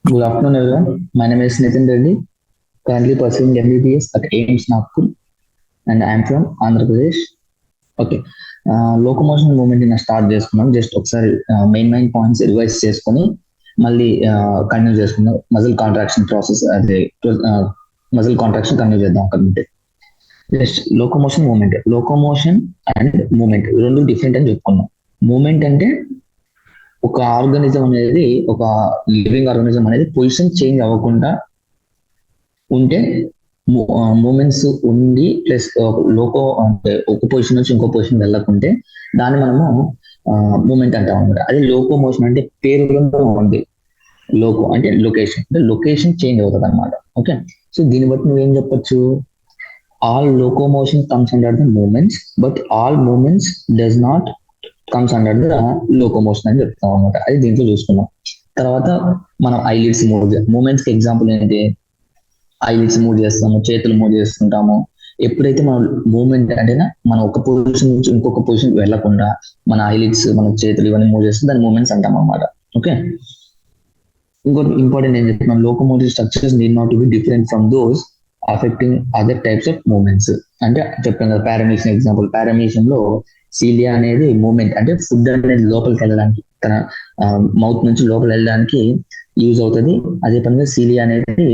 Good afternoon, everyone. My name is Nitin Reddy, currently pursuing MBBS at AIMS Nagpur, and I am from Andhra Pradesh. Okay, locomotion movement నేను start చేసుకున్నాం. Just ఒకసారి main points revise చేసుకొని మళ్ళీ continue చేసుకున్నాం. Muscle contraction process, అదే muscle contraction continue చేద్దాం అక్కడ నుండి. జస్ట్ లోకోమోషన్ అండ్ మూమెంట్ రెండు డిఫరెంట్ అని చెప్పుకున్నాం. మూమెంట్ అంటే ఒక ఆర్గానిజం అనేది, ఒక లివింగ్ ఆర్గానిజం అనేది పొజిషన్ చేంజ్ అవ్వకుండా ఉంటే మూమెంట్స్ ఉండి ప్లస్ లోకో అంటే ఒక పొజిషన్ నుంచి ఇంకో పొజిషన్ వెళ్ళకుంటే దాన్ని మనము మూమెంట్ అంటాం అనమాట. అదే లోకో మోషన్ అంటే పేరులో ఉంది. లోకో అంటే లొకేషన్, అంటే లొకేషన్ చేంజ్ అవుతుంది అనమాట. ఓకే, సో దీన్ని బట్టి నువ్వేం చెప్పొచ్చు? All locomotion comes under the movements, but all movements does not comes under the locomotion అని చెప్తాం అనమాట. అది దీంట్లో చూసుకున్నాం. తర్వాత మనం ఐలిడ్స్ మూమెంట్స్ కి ఎగ్జాంపుల్ ఏంటి? ఐలిడ్స్ మూవ్ చేస్తాము, చేతులు మూవ్ చేస్తుంటాము. ఎప్పుడైతే మనం మూమెంట్ అంటే మనం ఒక పొజిషన్ నుంచి ఇంకొక పొజిషన్ వెళ్లకుండా మన ఐలిడ్స్, మన చేతులు ఇవన్నీ మూవ్ చేస్తే దాని మూమెంట్స్ అంటాం అనమాట. ఓకే, ఇంకోటి ఇంపార్టెంట్ ఏం చెప్తున్నాం, locomotive structures need not be different from those affecting other types of movements. అంటే చెప్పాను కదా, పారామీషన్ ఎగ్జాంపుల్. పారామీషన్ లో సీలియా అనేది మూమెంట్, అంటే ఫుడ్ అనేది లోపలికి వెళ్ళడానికి, తన మౌత్ నుంచి లోపలికి వెళ్ళడానికి యూజ్ అవుతుంది. అదే పనిగా సీలియా అనేది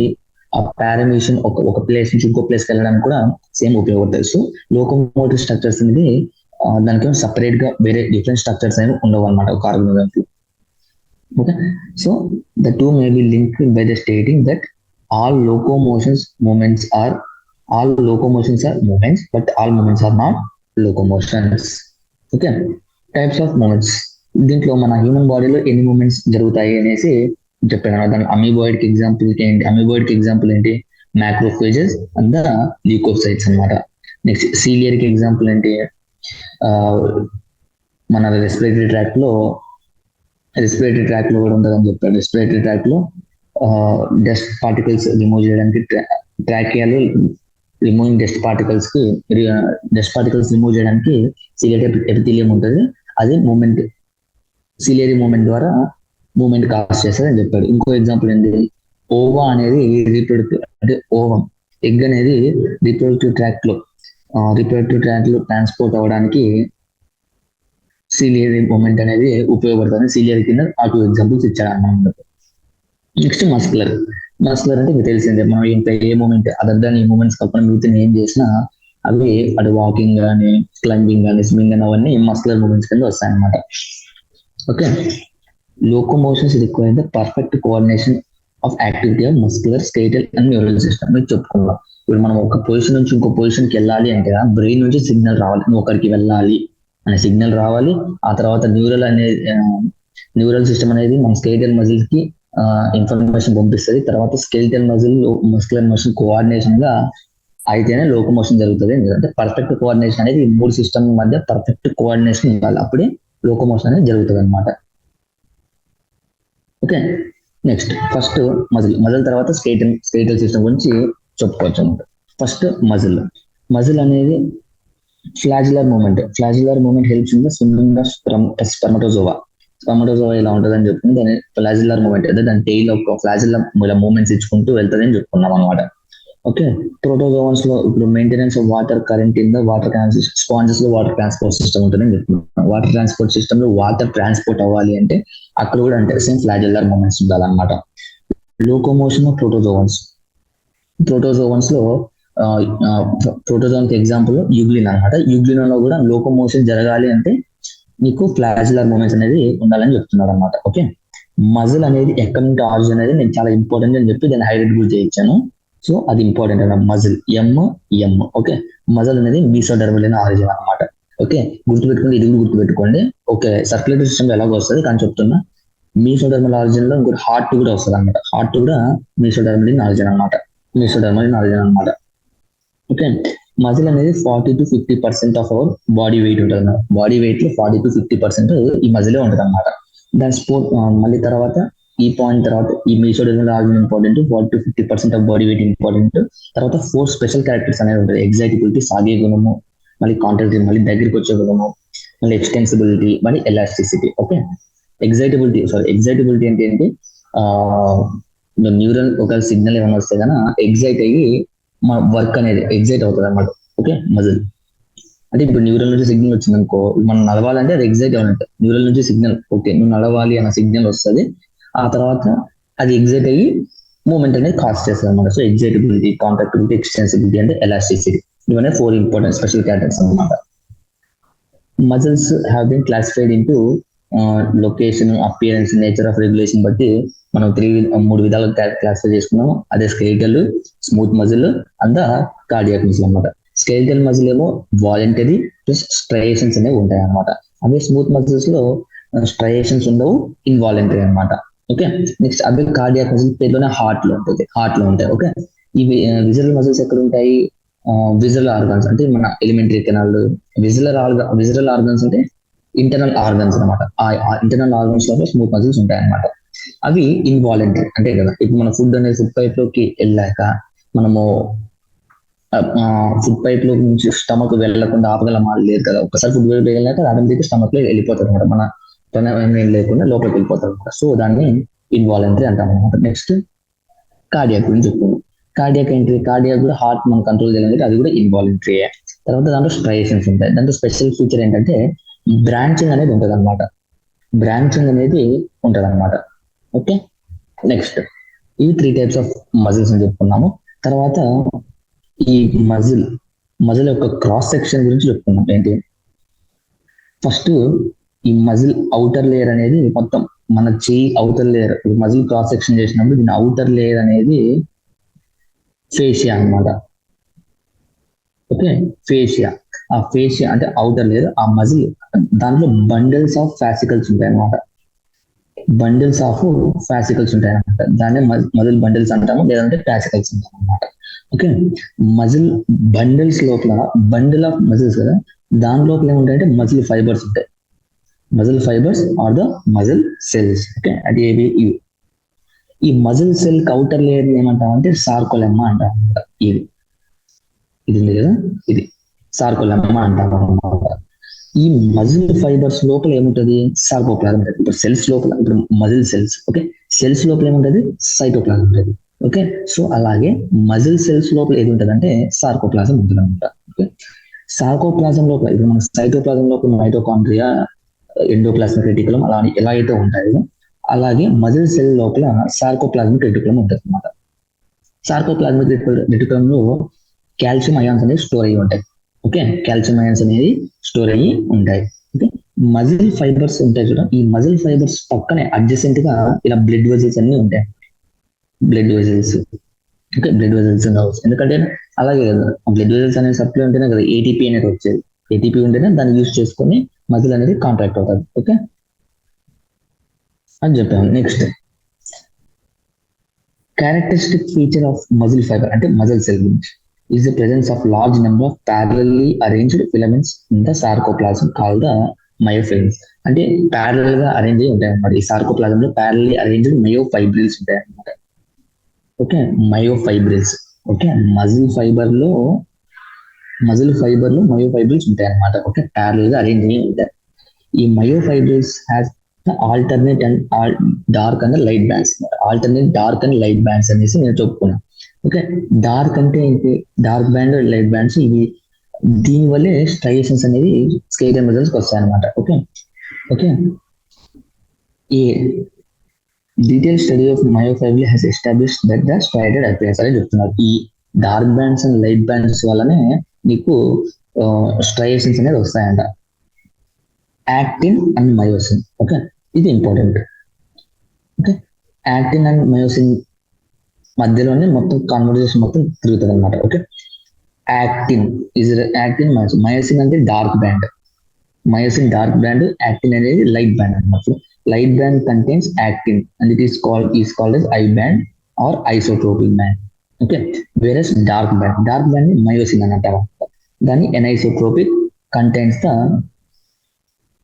ఆ పారామీషన్ ఒక ప్లేస్ నుంచి ఇంకో ప్లేస్కి వెళ్ళడానికి కూడా సేమ్ ఉపయోగపడతాయి. సో లోకోమోటివ్ స్ట్రక్చర్స్ అనేది దానికి సపరేట్ గా వేరే డిఫరెంట్ స్ట్రక్చర్స్ అనేవి ఉండవు అనమాట ఒక organization. Okay, so the two may be linked by the stating that all locomotions movements are all locomotions are movements, but all movements are not locomotions. Okay, types of movements. దీంట్లో మన human బాడీలో ఎన్ని moments జరుగుతాయి అనేసి చెప్పాను. దాని amoeboid కి example ఏంటి? మ్యాక్రోఫేజెస్ అండ్ ద ల్యూకోసైట్స్ అనమాట. నెక్స్ట్ సీలియర్ కి ఎగ్జాంపుల్ ఏంటి? మన రెస్పిరేటరీ ట్రాక్ లో కూడా ఉంటుందని చెప్పారు. రెస్పిరేటరీ ట్రాక్ లో డస్ట్ పార్టికల్స్ రిమూవ్ చేయడానికి ట్రాకియాలో రిమూవింగ్ డస్ట్ పార్టికల్స్ రిమూవ్ చేయడానికి సిలియరీ ఎపిథీలియం ఉంటుంది. అది మూమెంట్, సిలియరీ మూమెంట్ ద్వారా మూమెంట్ కాజ్ చేస్తుంది అని చెప్పాడు. ఇంకో ఎగ్జాంపుల్ ఏంటి? ఓవా అనేది రీప్రొడక్టివ్, అంటే ఓవం ఎగ్ అనేది రీప్రొడక్టివ్ ట్రాక్ లో ట్రాన్స్పోర్ట్ అవ్వడానికి సిలియరీ మూమెంట్ అనేది ఉపయోగపడుతుంది. సిలియరీ కింద ఆ టూ ఎగ్జాంపుల్స్ ఇచ్చాడు అన్నమాట. నెక్స్ట్ మస్కులర్ అంటే మీకు తెలిసిందే, మనం ఇంకా ఏ మూమెంట్ అదర్ దాన్ ఈ మూమెంట్స్ కాకుండా మిగతా ఏం చేసినా అవి అటు వాకింగ్ కానీ, క్లైంబింగ్ కానీ, స్వింగ్ అని అవన్నీ మస్కులర్ మూమెంట్స్ కింద వస్తాయి అనమాట. Okay, locomotions require the perfect coordination of activity of muscular, skeletal and neural system. మీకు చెప్పుకున్నాం, ఇప్పుడు మనం ఒక పొజిషన్ నుంచి ఇంకో పొజిషన్కి వెళ్ళాలి అంటే బ్రెయిన్ నుంచి సిగ్నల్ రావాలి, నువ్వు ఒకరికి వెళ్ళాలి అనే సిగ్నల్ రావాలి. ఆ తర్వాత న్యూరల్ సిస్టమ్ అనేది మన స్కెలిటల్ మజిల్స్ కి ఇన్ఫర్మేషన్ పంపిస్తుంది. తర్వాత skeletal muscle muscular muscle coordination గా అయితేనే లోకోమోషన్ జరుగుతుంది. ఎందుకంటే పర్ఫెక్ట్ కోఆర్డినేషన్ అనేది ఈ మూడు సిస్టమ్ మధ్య పర్ఫెక్ట్ కోఆర్డినేషన్ ఉండాలి, అప్పుడే లోకోమోషన్ అనేది జరుగుతుంది అనమాట. ఓకే, నెక్స్ట్ ఫస్ట్ మజిల్ తర్వాత స్కెలిటల్ సిస్టమ్ గురించి చెప్పుకోవచ్చు అనమాట. ఫస్ట్ మజిల్ అనేది flagellar movement helps in the swimming of spermatozoa ఇలా ఉంటుంది అని చెప్పుకుని దాని ఫ్లాజిల్లర్ మూమెంట్, అదే దాని టెయిల్ ఒక ఫ్లాజిల్లర్ మూమెంట్స్ ఇచ్చుకుంటూ వెళ్తుంది అని చెప్పుకున్నాం అనమాట. ఓకే, ప్రోటోజోవన్స్ లో ఇప్పుడు maintenance of water current in the water sponges లో వాటర్ ట్రాన్స్పోర్ట్ సిస్టమ్ ఉంటుంది అని చెప్పుకున్నాం. వాటర్ ట్రాన్స్పోర్ట్ సిస్టమ్ లో వాటర్ ట్రాన్స్పోర్ట్ అవ్వాలి అంటే అక్కడ కూడా అంటే సేమ్ ఫ్లాజిల్లర్ మూమెంట్స్ ఉండాలన్నమాట. లోకోమోషన్ ఆఫ్ ప్రోటోజోవన్స్ లో ప్రోటోజోన్ కి ఎగ్జాంపుల్ యూగ్లిన్ అనమాట. యూగ్లిన్ లో కూడా లోకోమోషన్ జరగాలి అంటే మీకు ఫ్లాజిల్లర్ మూమెంట్స్ అనేది ఉండాలని చెప్తున్నాడు అనమాట. ఓకే, మజిల్ అనేది ఎక్కడి నుంచి ఆరిజిన్ అనేది నేను చాలా ఇంపార్టెంట్ అని చెప్పి దాన్ని హైలైట్ కూడా చేయించాను. సో అది ఇంపార్టెంట్ అన్నమాట. మజిల్ ఎం. ఓకే, మజిల్ అనేది మీసోడర్మల్ ఆరిజిన్ అనమాట. ఓకే, గుర్తుపెట్టుకోండి, ఇది కూడా గుర్తుపెట్టుకోండి. ఓకే, సర్క్యులేటరీ సిస్టమ్ ఎలాగో వస్తుంది కానీ చెప్తున్నా, మీసోడర్మల్ ఆరిజిన్ లో ఇంకోటి హార్ట్ కూడా వస్తుంది అనమాట. హార్ట్ కూడా మీసోడర్మల్ ఆరిజిన్ అనమాట. ఓకే, మజిల్ అనేది 40-50% ఆఫ్ అవర్ బాడీ వెయిట్ ఉంటుంది అన్నమాట. బాడీ వెయిట్ లో 40-50% ఈ మజిలే ఉంటుంది అనమాట. దాని మళ్ళీ తర్వాత ఈ పాయింట్ తర్వాత ఈ mesodermal organ important, 40-50% of body weight important. తర్వాత 4 స్పెషల్ క్యారెక్టర్స్ అనేది ఉంటుంది. ఎగ్జైటబిలిటీ, సాగే గుణము, మళ్ళీ కాంట్రాక్టిలిటీ, మళ్ళీ దగ్గరికి వచ్చే గుణము, మళ్ళీ ఎక్స్టెన్సిబిలిటీ, మళ్ళీ ఎలాస్టిసిటీ. ఓకే, ఎగ్జైటబిలిటీ అంటే ఏంటి? న్యూరల్ ఒక సిగ్నల్ ఏమైనా వస్తే కన్నా ఎగ్జైట్ అయ్యి మన వర్క్ అనేది ఎగ్జైట్ అవుతుంది అనమాట. ఓకే, మజిల్ అంటే ఇప్పుడు న్యూరల్ నుంచి సిగ్నల్ వచ్చింది అనుకో, మనం నడవాలంటే అది ఎగ్జైట్ అవ్వాలంటే న్యూరల్ నుంచి సిగ్నల్, ఓకే నువ్వు నడవాలి అన్న సిగ్నల్ వస్తుంది. ఆ తర్వాత అది ఎగ్జైట్ అయ్యి మూమెంట్ అనేది కాస్ట్ చేస్తుంది అనమాట. సో ఎగ్జైటబిలిటీ, కాంటాక్టివిటీ, ఎక్స్టెన్సిబిలిటీ అంటే ఎలాస్టిసిటీ, ఇవన్నీ 4 ఇంపార్టెంట్ స్పెషల్ క్యారెక్టర్స్ అనమాట. Muscles have been classified into location, appearance, nature of regulation బట్టి మనం 3 విధాలుగా క్లాసిఫై చేసుకున్నాము. అదే skeletal, smooth muscle and cardiac muscle అనమాట. స్కెలిటల్ మజిల్ ఏమో వాలంటరీ ప్లస్ స్ట్రయేషన్స్ అనేవి ఉంటాయి అనమాట. అదే స్మూత్ మజిల్స్ లో స్ట్రయేషన్స్ ఉండవు, ఇన్వాలంటరీ అనమాట. ఓకే, నెక్స్ట్ అదే కార్డియాక్ మజిల్ పేరులోనే హార్ట్ లో ఉంటాయి. ఓకే, ఇవి విజరల్ మజిల్స్ ఎక్కడ ఉంటాయి? విజరల్ ఆర్గాన్స్ అంటే మన ఎలిమెంటరీ కెనాల్. విజరల్ ఆర్గాన్స్ అంటే ఇంటర్నల్ ఆర్గన్స్ అనమాట. ఆ ఇంటర్నల్ ఆర్గన్స్ లో స్మూత్ మజిల్స్ ఉంటాయి అనమాట. అవి ఇన్వాలంటరీ అంటే కదా, ఇప్పుడు మన ఫుడ్ అనేది ఫుడ్ పైప్ లోకి వెళ్ళాక మనము ఫుడ్ పైప్ లో నుంచి స్టమక్ వెళ్ళకుండా ఆపగలమా? లేదు కదా. ఒకసారి ఫుడ్ పైప్ వెళ్ళాక ఆటోమేటిక్ స్టమక్ లో వెళ్ళిపోతుంది అనమాట, మన ప్రయాణం లేకుండా లోపలికి వెళ్ళిపోతుంది అనమాట. సో దాన్ని ఇన్వాలంటరీ అంటాం అనమాట. నెక్స్ట్ కార్డియాక్ గురించి చెప్తాము. కార్డియాక్ ఏంటి? కార్డియాక్ కూడా హార్ట్ మనం కంట్రోల్ చేయాలంటే అది కూడా ఇన్వాలంటరీ. తర్వాత దాంట్లో స్ట్రయేషన్స్ ఉంటాయి. దాంట్లో స్పెషల్ ఫీచర్ ఏంటంటే బ్రాంచింగ్ అనేది ఉంటుంది అనమాట. ఓకే, నెక్స్ట్ ఈ 3 టైప్స్ ఆఫ్ మజిల్స్ అని చెప్పుకున్నాము. తర్వాత ఈ మజిల్ యొక్క క్రాస్ సెక్షన్ గురించి చెప్పుకున్నాం. ఏంటి? ఫస్ట్ ఈ మజిల్ అవుటర్ లేయర్ అనేది మొత్తం మన చెయ్యి outer layer, muscle cross section చేసినప్పుడు దీని అవుటర్ లేయర్ అనేది ఫేషియా అన్నమాట. Okay, fascia. ఆ ఫేషియా అంటే అవుటర్ లేయర్, ఆ మజిల్ దాంట్లో బండిల్స్ ఆఫ్ ఫ్యాసికల్స్ ఉంటాయి అన్నమాట. దాన్ని మజిల్ బండిల్స్ అంటాము, లేదంటే ఫ్యాసికల్స్ అంటాము అన్నమాట. ఓకే, మజిల్ బండిల్స్ లోపల బండిల్ ఆఫ్ మజిల్స్ కదా, దాని లోపల ఏముంటాయంటే మజిల్ ఫైబర్స్ ఉంటాయి. Muscle fibres are the muscle cells. Okay, అది ఏవి? ఇవి. ఈ మజిల్ సెల్ అవుటర్ లేయర్ ఏమంటామంటే సార్కోలెమ్మా అంటాం అన్నమాట. ఇది ఉంది కదా, ఇది సార్కోలెమ్మా అంటాం అన్నమాట. ఈ మజిల్ ఫైబర్స్ లోపల ఏముంటది? సార్కోప్లాజం ఉంటుంది. ఇప్పుడు సెల్స్ లోపల, ఇప్పుడు మజిల్ సెల్స్, ఓకే, సెల్స్ లోపల ఏముంటది? సైటోప్లాజం ఉంటుంది. ఓకే, సో అలాగే మజిల్ సెల్స్ లోపల ఏది ఉంటుంది అంటే సార్కోప్లాజం ఉంటుంది అనమాట. ఓకే, సార్కోప్లాజం లోపల ఇప్పుడు మన సైటోప్లాజం లోపల మైటోకాండ్రియా, ఎండోప్లాస్మిక్ రెటికులం అలా ఎలా అయితే ఉంటాయో, అలాగే మజిల్ సెల్ లోపల సార్కోప్లాస్మిక్ రెటికులం ఉంటుంది అనమాట. సార్కోప్లాస్మిక్ రెటికులంలో కాల్షియం అయాన్స్ అనేవి స్టోర్ అయ్యి ఉంటాయి. ఓకే, కాల్షియం అయాన్స్ అనేది స్టోర్ అయ్యి ఉంటాయి. ఓకే, మజిల్ ఫైబర్స్ ఉంటాయి చూడ, ఈ మజిల్ ఫైబర్స్ పక్కనే అడ్జసెంట్ గా ఇలా బ్లడ్ వెజల్స్ అన్ని ఉంటాయి. Blood vessels, okay, blood vessels కావచ్చు. ఎందుకంటే అలాగే కదా, బ్లడ్ వెజల్స్ అనేది సప్లై ఉంటేనే కదా ఏటీపీ అనేది వచ్చేది. ఏటీపీ ఉంటేనే దాన్ని యూజ్ చేసుకొని మజిల్ అనేది కాంట్రాక్ట్ అవుతుంది. ఓకే అని చెప్పాము. Next characteristic feature of muscle fibre అంటే మజిల్ సెల్ గురించి is the presence of large number of parallelly arranged filaments in the sarcoplasm called the myofibrils. అంటే ప్యారల్ గా అరేంజ్ అయి ఉంటాయి అన్నమాట. ఈ సార్కోప్లాజం లో ప్యారల్లీ అరేంజ్డ్ మయోఫైబ్రిల్స్ ఉంటాయి అన్నమాట. ఓకే, మయోఫైబ్రిల్స్. ఓకే, మజిల్ ఫైబర్ లో మయోఫైబ్రిల్స్ ఉంటాయి అన్నమాట. ఓకే, ప్యారల్ గా అరేంజ్ అయ్యి ఉంటాయి. ఈ myofibrils has alternate and dark and light bands అనేసి నేను చెప్పుకున్నాను. ఓకే, డార్క్ అంటే ఏంటి? డార్క్ బ్యాండ్, లైట్ బ్యాండ్స్, ఇవి దీని వల్లే స్ట్రయేషన్స్ అనేవి స్కెలిటల్ మజిల్స్ వస్తాయి అనమాట. ఓకే, ఈ detail study of myofibril has established that the striated appearance అని చెప్తున్నారు. ఈ dark bands and light bands వల్లనే నీకు స్ట్రయేషన్స్ అనేది వస్తాయంట. Actin and myosin. ఓకే, ఇది important. Okay, actin and myosin మధ్యలోనే మొత్తం కాన్వర్జేషన్ మొత్తం తిరుగుతుంది అనమాట. ఓకే, యాక్టిన్ మయోసిన్ అంటే డార్క్ బ్యాండ్, యాక్టిన్ అనేది లైట్ బ్యాండ్ అనమాట. Light band contains actin and it is called as I band or isotropic band. Okay, వేరస్ dark band myosin అని అంటారు. దాన్ని anisotropic contains the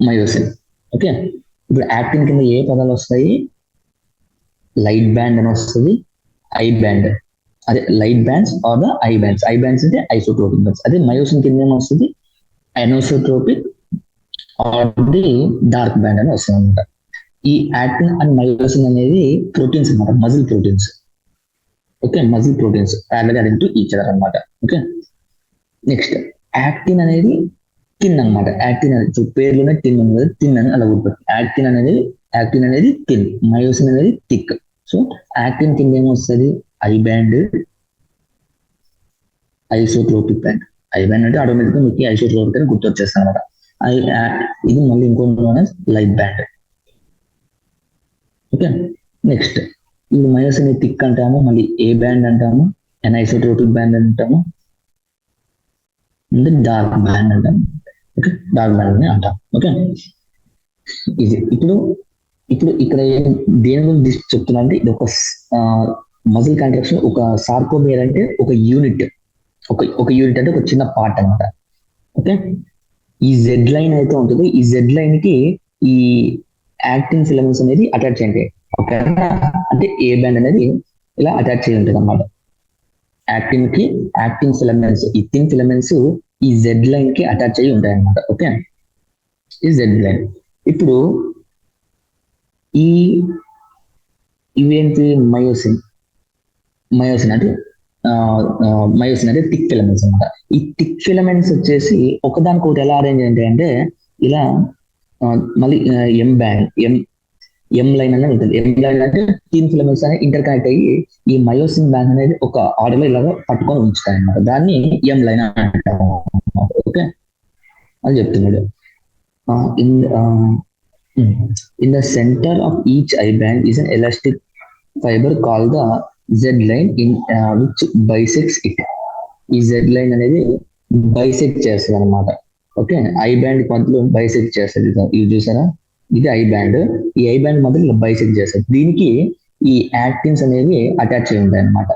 myosin. Okay, ఇప్పుడు actin కింద ఏ పదాలు వస్తాయి? లైట్ బ్యాండ్ అని వస్తుంది, ఐ బ్యాండ్, అదే light bands are the I bands అంటే ఐసోట్రోపిక్ బ్యాండ్స్. అదే మయోసిన్ కింద ఏమొస్తుంది? Anisotropic or the dark band అని వస్తుంది అనమాట. ఈ యాక్టిన్ అండ్ మయోసిన్ అనేది ప్రోటీన్స్ అనమాట, muscle proteins. Okay, muscle proteins parallel adjacent to each other అనమాట. ఓకే, నెక్స్ట్ యాక్టిన్ అనేది టిన్ అనమాట. యాక్టిన్ అనేది పేర్లోనే టిన్ ఉంది కదా, టిన్ అని అలా ఉంటుంది. యాక్టిన్ అనేది టిన్, మయోసిన్ అనేది థిక్. సో యాక్టిన్ కింద ఏమొస్తుంది, I band, isotropic band. I band అంటే ఆటోమేటిక్గా మీకు ఐసోట్రోపిక్ అని గుర్తొచ్చేస్తాను అనమాట. ఇది మళ్ళీ ఇంకొక లైట్ బ్యాండ్. ఓకే, నెక్స్ట్ ఇది మయోసిన్ థిక్ అంటాము, మళ్ళీ ఏ బ్యాండ్ అంటాము, ఐసోట్రోపిక్ బ్యాండ్ అంటాము, డార్క్ బ్యాండ్ అంటాం. ఓకే, డార్క్ బ్యాండ్ అని అంటాం. ఓకే, ఇది ఇప్పుడు ఇక్కడ దేని గురించి చెప్తున్నా అంటే ఇది ఒక మజిల్ కాంట్రాక్షన్. ఒక సార్కోమియర్ అంటే ఒక యూనిట్, ఒక యూనిట్ అంటే ఒక చిన్న పార్ట్ అనమాట. ఓకే, ఈ జెడ్ లైన్ అయితే ఉంటుంది, ఈ జెడ్ లైన్ కి ఈ యాక్టిన్ ఫిలమెంట్స్ అనేది అటాచ్ అయ్యి ఉంటాయి. ఓకే, అంటే ఏ బ్యాండ్ అనేది ఇలా అటాచ్ అయ్యి ఉంటుంది అనమాట. యాక్టిన్ ఫిలమెంట్స్, ఈ థిన్ ఫిలమెంట్స్ ఈ జెడ్ లైన్ కి అటాచ్ అయ్యి ఉంటాయి అనమాట. ఓకే, ఈ జెడ్ లైన్. ఇప్పుడు ఇవేంటి మయోసిన్ అంటే మయోసిన్ అంటే థిక్ ఫిలమెంట్స్ అనమాట. ఈ థిక్ ఫిలమెంట్స్ వచ్చేసి ఒకదానికొకటి ఎలా అరేంజ్ అయ్యాయి అంటే ఇలా మళ్ళీ ఎం లైన్ అనేది ఉంటుంది. ఎం లైన్ అంటే థిన్ ఫిలమెంట్స్ అనేది ఇంటర్ కనెక్ట్ అయ్యి ఈ మయోసిన్ బ్యాండ్ అనేది ఒక ఆర్డర్ లో ఇలాగా పట్టుకొని ఉంచుతాయి అనమాట. దాన్ని ఎం లైన్ అంటారు. ఓకే, అది చెప్తున్నాడు. In the center of each eye band is an elastic fiber called the Z line which bisects it. ఈ Z line అనేది బైసెక్ట్ చేస్తుంది అనమాట. ఓకే, ఐ బ్యాండ్ మధ్యలో బైసెక్ట్ చేస్తుంది. ఇది చూసారా, ఇది ఐ బ్యాండ్. ఈ ఐ బ్యాండ్ మధ్యలో బైసెక్ట్ చేస్తుంది. దీనికి ఈ యాక్టిన్స్ అనేవి అటాచ్ అయి ఉంటాయి అనమాట.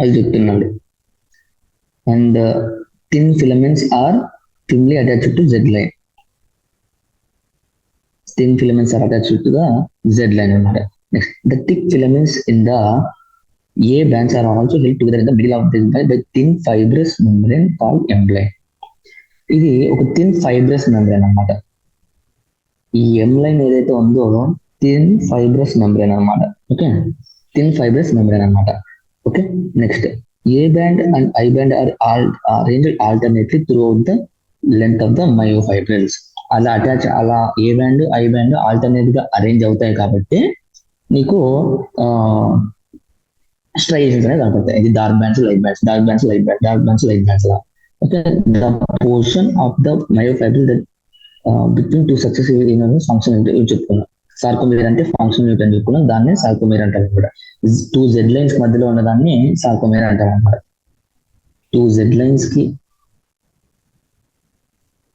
అది చెప్తున్నాడు. And thin filaments are thinly attached to Z line. Thin filaments are attached to the Z line. Next, the thick filaments in the A bands are also held together in the middle of the thin fibrous membrane called M line. ఇది ఒక thin fibrous membrane అనమాట. ఈ ఎం line ఏదైతే ఉందో thin fibrous membrane అనమాట. Okay, thin fibrous membrane అనమాట. Okay, next A band and I band are arranged alternately throughout the length of the myofibrils. అలా A band I band alternate గా arrange అవుతాయి కాబట్టి నీకు స్ట్రైయేషన్స్ అనేది కనపడతాయి. ఇది dark bands, light bands, dark bands, light bands, dark bands, light bands లా. Okay, the portion of the myofibril that between two successive function unit చెప్పుకున్నాం. సార్కోమియర్ అంటే ఫంక్షన్ యూనిట్ అని చెప్పుకున్నాం, దాన్ని సార్కోమియర్ అంటారు కూడా. టూ జెడ్ లైన్స్ మధ్యలో ఉన్నదాన్ని సార్కోమియర్ అంటారు అనమాట. టూ జెడ్ లైన్స్ కి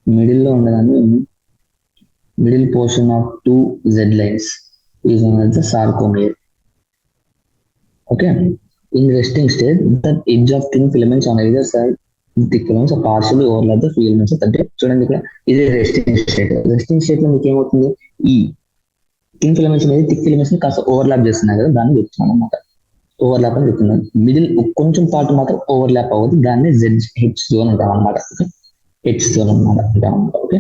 మిడిల్ లో ఉన్నదాన్ని, middle portion of two Z lines is known as the sarcomere. Okay, in resting state the edge of thin filaments on either side thick filaments are partially overlap the filaments. అంటే చూడండి ఇక్కడ ఇది resting state లో మీకు ఏమవుతుంది, ఈ thin filaments అనేది thick filaments ని కాస్త ఓవర్లాప్ చేస్తున్నాయి కదా, దాన్ని చెప్తున్నాను అనమాట. ఓవర్లాప్ అని చెప్తున్నాను. మిడిల్ కొంచెం పార్ట్ మాత్రం ఓవర్లాప్ అవ్వదు, దాన్ని హెచ్ జోన్ అంటాం అనమాట. హెచ్ జోన్ అనమాట అంటాం అనమాట. Okay,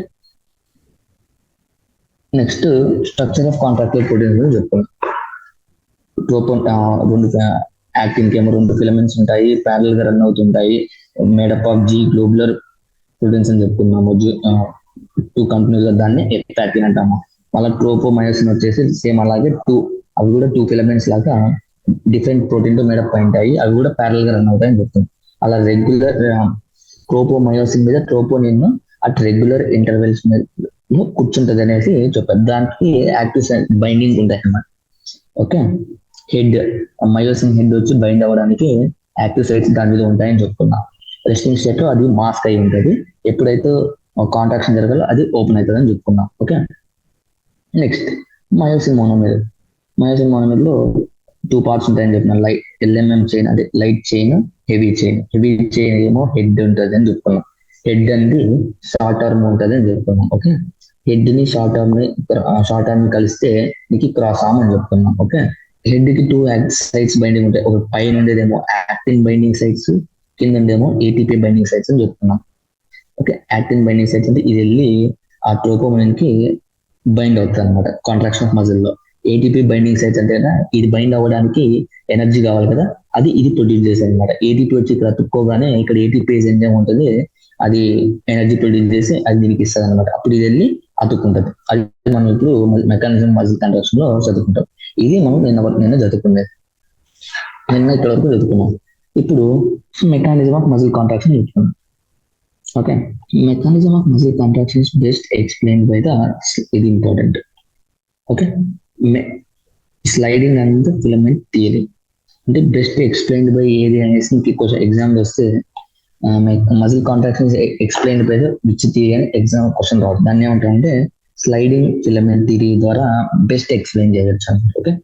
next structure of contractile proteins గురించి చెప్పుకున్నాం. రెండు యాక్టిన్ కేమో రెండు ఫిలమెంట్స్ ఉంటాయి, ప్యారల్ గా రన్ అవుతుంటాయి, made up of G globular proteins అని చెప్పుకున్నాము. టూ కంపెనీస్ దాన్ని ఎఫాక్టిన్ అంటాము. మళ్ళీ ట్రోపోమయోసిన్ వచ్చేసి సేమ్ అలాగే అవి కూడా టూ ఫిలమెంట్స్ లాగా డిఫరెంట్ ప్రోటీన్ తో మేడప్ అయి ఉంటాయి, అవి కూడా ప్యారల్ గా రన్ అవుతాయని చెప్తుంది. అలా రెగ్యులర్ ట్రోపోమయోసిన్ మీద ట్రోపోనిన్ అట్ రెగ్యులర్ ఇంటర్వెల్స్ మీద కూర్చుంటది అనేసి చెప్పారు. దానికి యాక్టివ్ బైండింగ్ ఉంటాయి అన్నమాట. ఓకే, హెడ్ మయోసిన్ హెడ్ వచ్చి బైండ్ అవ్వడానికి యాక్టివ్ సైట్స్ దాని మీద ఉంటాయని చెప్పుకున్నాం. రెస్టింగ్ స్టేట్ లో అది మాస్క్ అయి ఉంటుంది, ఎప్పుడైతే కాంట్రాక్షన్ జరగాలో అది ఓపెన్ అవుతుంది అని చెప్పుకున్నాం. ఓకే, నెక్స్ట్ మయోసిన్ మోనోమర్ లో టూ పార్ట్స్ ఉంటాయని చెప్పిన LMM చైన్, అదే light chain, heavy chain. Heavy chain ఏమో హెడ్ ఉంటుంది అని చెప్పుకున్నాం. హెడ్ అనేది షార్ట్ ఆర్మ్ ఉంటుంది అని చెప్పుకున్నాం. ఓకే, హెడ్ ని షార్ట్ ఆర్మ్ కలిస్తే నీకు క్రాస్ ఆర్మ్ అని చెప్పుకున్నాం. ఓకే, హెడ్ కి టూ సైడ్స్ బైండింగ్ ఉంటాయి. ఒక పైన ఉండేదేమో యాక్టిన్ బైండింగ్ సైట్స్, కింద ఉండేమో ATP బైండింగ్ సైట్స్ అని చెప్పుకున్నాం. ఓకే, యాక్టిన్ బైండింగ్ సైట్స్ అంటే ఇది వెళ్ళి ఆ ట్రోపోమిన్ కి బైండ్ అవుతుంది అనమాట కాంట్రాక్షన్ ఆఫ్ మజిల్ లో. ఏటీపీ బైండింగ్ సైట్స్ అంటే ఇది బైండ్ అవ్వడానికి ఎనర్జీ కావాలి కదా, అది ఇది ప్రొడ్యూస్ చేసేది అనమాట. ఏటీపీ వచ్చి ఇక్కడ అతుక్కోగానే ఇక్కడ ఏటీపీస్ ఎంజైమ్ ఉంటుంది, అది ఎనర్జీ ప్రొడ్యూస్ చేసి అది దీనికి ఇస్తుంది అనమాట. అప్పుడు ఇది వెళ్ళి అతుక్కుంటది. అది మనం ఇప్పుడు మెకానిజం మజిల్ కంట్రాక్షన్ లో చదువుకుంటాం. ఇది మనం నిన్న చదువుకునేది, నిన్న ఇక్కడ వరకు చదువుకున్నాం. ఇప్పుడు మెకానిజం ఆఫ్ మజిల్ కాంట్రాక్షన్ చూసుకున్నాం. Okay, mechanism of muscle contraction is best explain by the, ఇది important. Okay, sliding and the filament theory అంటే బెస్ట్ ఎక్స్ప్లెయిన్డ్ బై ఏది అనేసి మీకు క్వశ్చన్ ఎగ్జామ్ వస్తే muscle contraction explained by the which theory అని exam question రావద్దు. దాన్ని ఏమంటారంటే స్లైడింగ్ ఫిలమెంట్ థియరీ ద్వారా బెస్ట్ ఎక్స్ప్లెయిన్ చేయొచ్చు. Okay,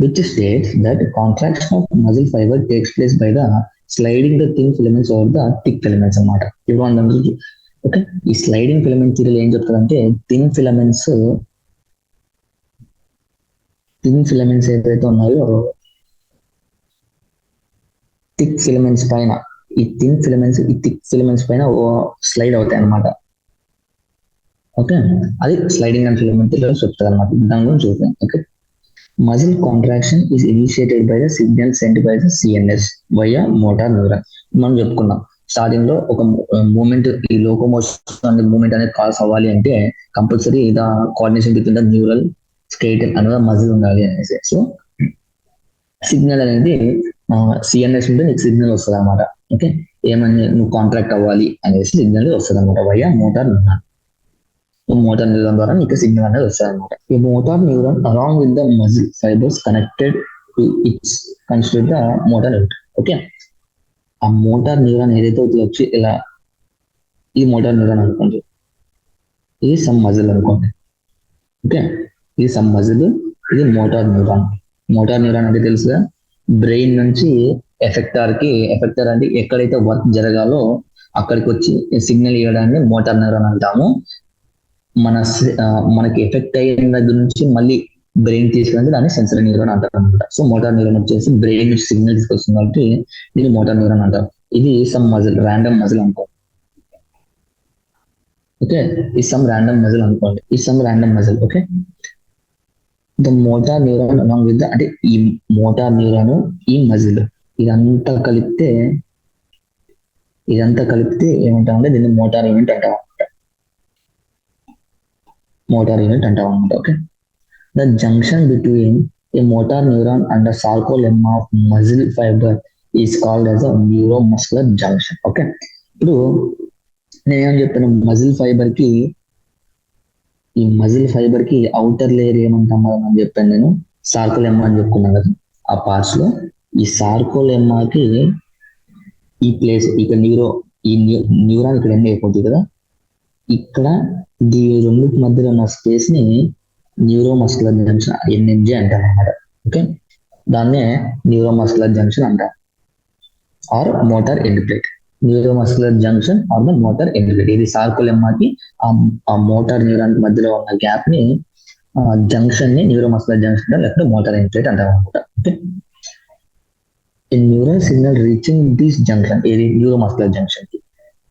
which states that contraction of muscle fiber takes place by the sliding the thin filaments over the thick filaments అన్నమాట. ఇప్పుడు అందరూ okay, ఈ స్లైడింగ్ ఫిలమెంట్ థియరీలో ఏం చెప్తారంటే థిన్ ఫిలమెంట్స్ ఏదైతే ఉన్నాయో థిక్ ఫిలమెంట్స్ పైన ఈ థిక్ ఫిలమెంట్స్ పైన స్లైడ్ అవుతాయి అన్నమాట. ఓకే, అది స్లైడింగ్ అండ్ ఫిలమెంట్ థియరీలో చెప్తారు అన్నమాట. దాని గురించి చూద్దాం. Okay, muscle contraction is initiated by the signal sent by the CNS via motor neuron. మనం చెప్పుకున్నాం స్టార్టింగ్ లో ఒక మూమెంట్, ఈ లోకోమోషన్ మూమెంట్ అనేది కాస్ అవ్వాలి అంటే compulsory the coordination between the neural skeletal అనేది మజిల్ ఉండాలి అనేసి. సో సిగ్నల్ అనేది సిఎన్ఎస్ ఉంటే నీకు సిగ్నల్ వస్తుంది అనమాట. ఓకే, ఏమని నువ్వు కాంట్రాక్ట్ అవ్వాలి అనేసి సిగ్నల్ వస్తుంది అనమాట via motor neuron. Motor neuron ద్వారా నీకు సిగ్నల్ అనేది వస్తుంది అనమాట. ఈ motor neuron along with the muscle fibres connected to it's consider the motor neuron. Okay, ఆ మోటార్ న్యూరాన్ ఏదైతే వచ్చి ఇలా ఈ మోటార్ న్యూరాన్ అనుకోండి, ఇది సమ్ మజిల్ అనుకోండి. ఓకే, ఇది సమ్ మజిల్, ఇది మోటార్ న్యూరాన్. మోటార్ న్యూరాన్ అంటే తెలుసుగా బ్రెయిన్ నుంచి ఎఫెక్టర్ అంటే ఎక్కడైతే వర్క్ జరగాలో అక్కడికి వచ్చి సిగ్నల్ ఇవ్వడాన్ని మోటార్ న్యూరాన్ అంటాము. మనకి ఎఫెక్ట్ అయిన దగ్గర నుంచి మళ్ళీ బ్రెయిన్ తీసుకెళ్ళి దాన్ని సెన్సరీ న్యూరాన్ అంటారు అనమాట. సో మోటార్ న్యూరాన్ వచ్చేసి బ్రెయిన్ నుంచి సిగ్నల్ తీసుకొస్తుంది కాబట్టి దీన్ని మోటార్ న్యూరాన్ అంటారు. ఇది సమ్ మజిల్, ర్యాండమ్ మజిల్ అనుకోండి. ఓకే, ఈ సమ్ ర్యాండమ్ మజిల్ అనుకోండి, ఈ some random muscle. Okay, the motor neuron along with అంటే ఈ మోటార్ న్యూరాన్ ఈ మజిల్ ఇదంతా కలిపితే ఏమంటామంటే దీన్ని మోటార్ యూనిట్ అంటాం. Okay, the junction between a motor neuron and the sarcolemma of muscle fibre is called as a neuromuscular junction. Okay, ఇప్పుడు నేనేం చెప్తాను, మజిల్ ఫైబర్ కి అవుటర్ లేయర్ ఏమంటాం అని చెప్పాను నేను, సార్కోలెమ్మా అని చెప్పుకున్నాను కదా. ఆ పార్ట్స్ లో ఈ సార్కోలెమ్మాకి ఈ ప్లేస్ ఇక్కడ న్యూరాన్ ఇక్కడ ఎండ్ అయిపోతుంది కదా, ఇక్కడ ఈ రెండింటి మధ్యలో ఉన్న స్పేస్ ని న్యూరోమస్కులర్ జంక్షన్ ఎన్ఎంజే అంటారు అనమాట. ఓకే, దాన్నే న్యూరోమస్కులర్ జంక్షన్ అంటారు or motor end plate. Neuromuscular junction or the motor end plate. ఇది సార్కోలెమ్మాకి ఆ మోటార్ న్యూరాన్ మధ్యలో ఉన్న గ్యాప్ ని జంక్షన్ ని న్యూరోమస్కులర్ జంక్షన్ లేకపోతే మోటార్ ఎండ్ ప్లేట్ అంటారు అనమాట. Okay, neural signal reaching this junction, ఇది న్యూరోమస్కులర్ జంక్షన్ కి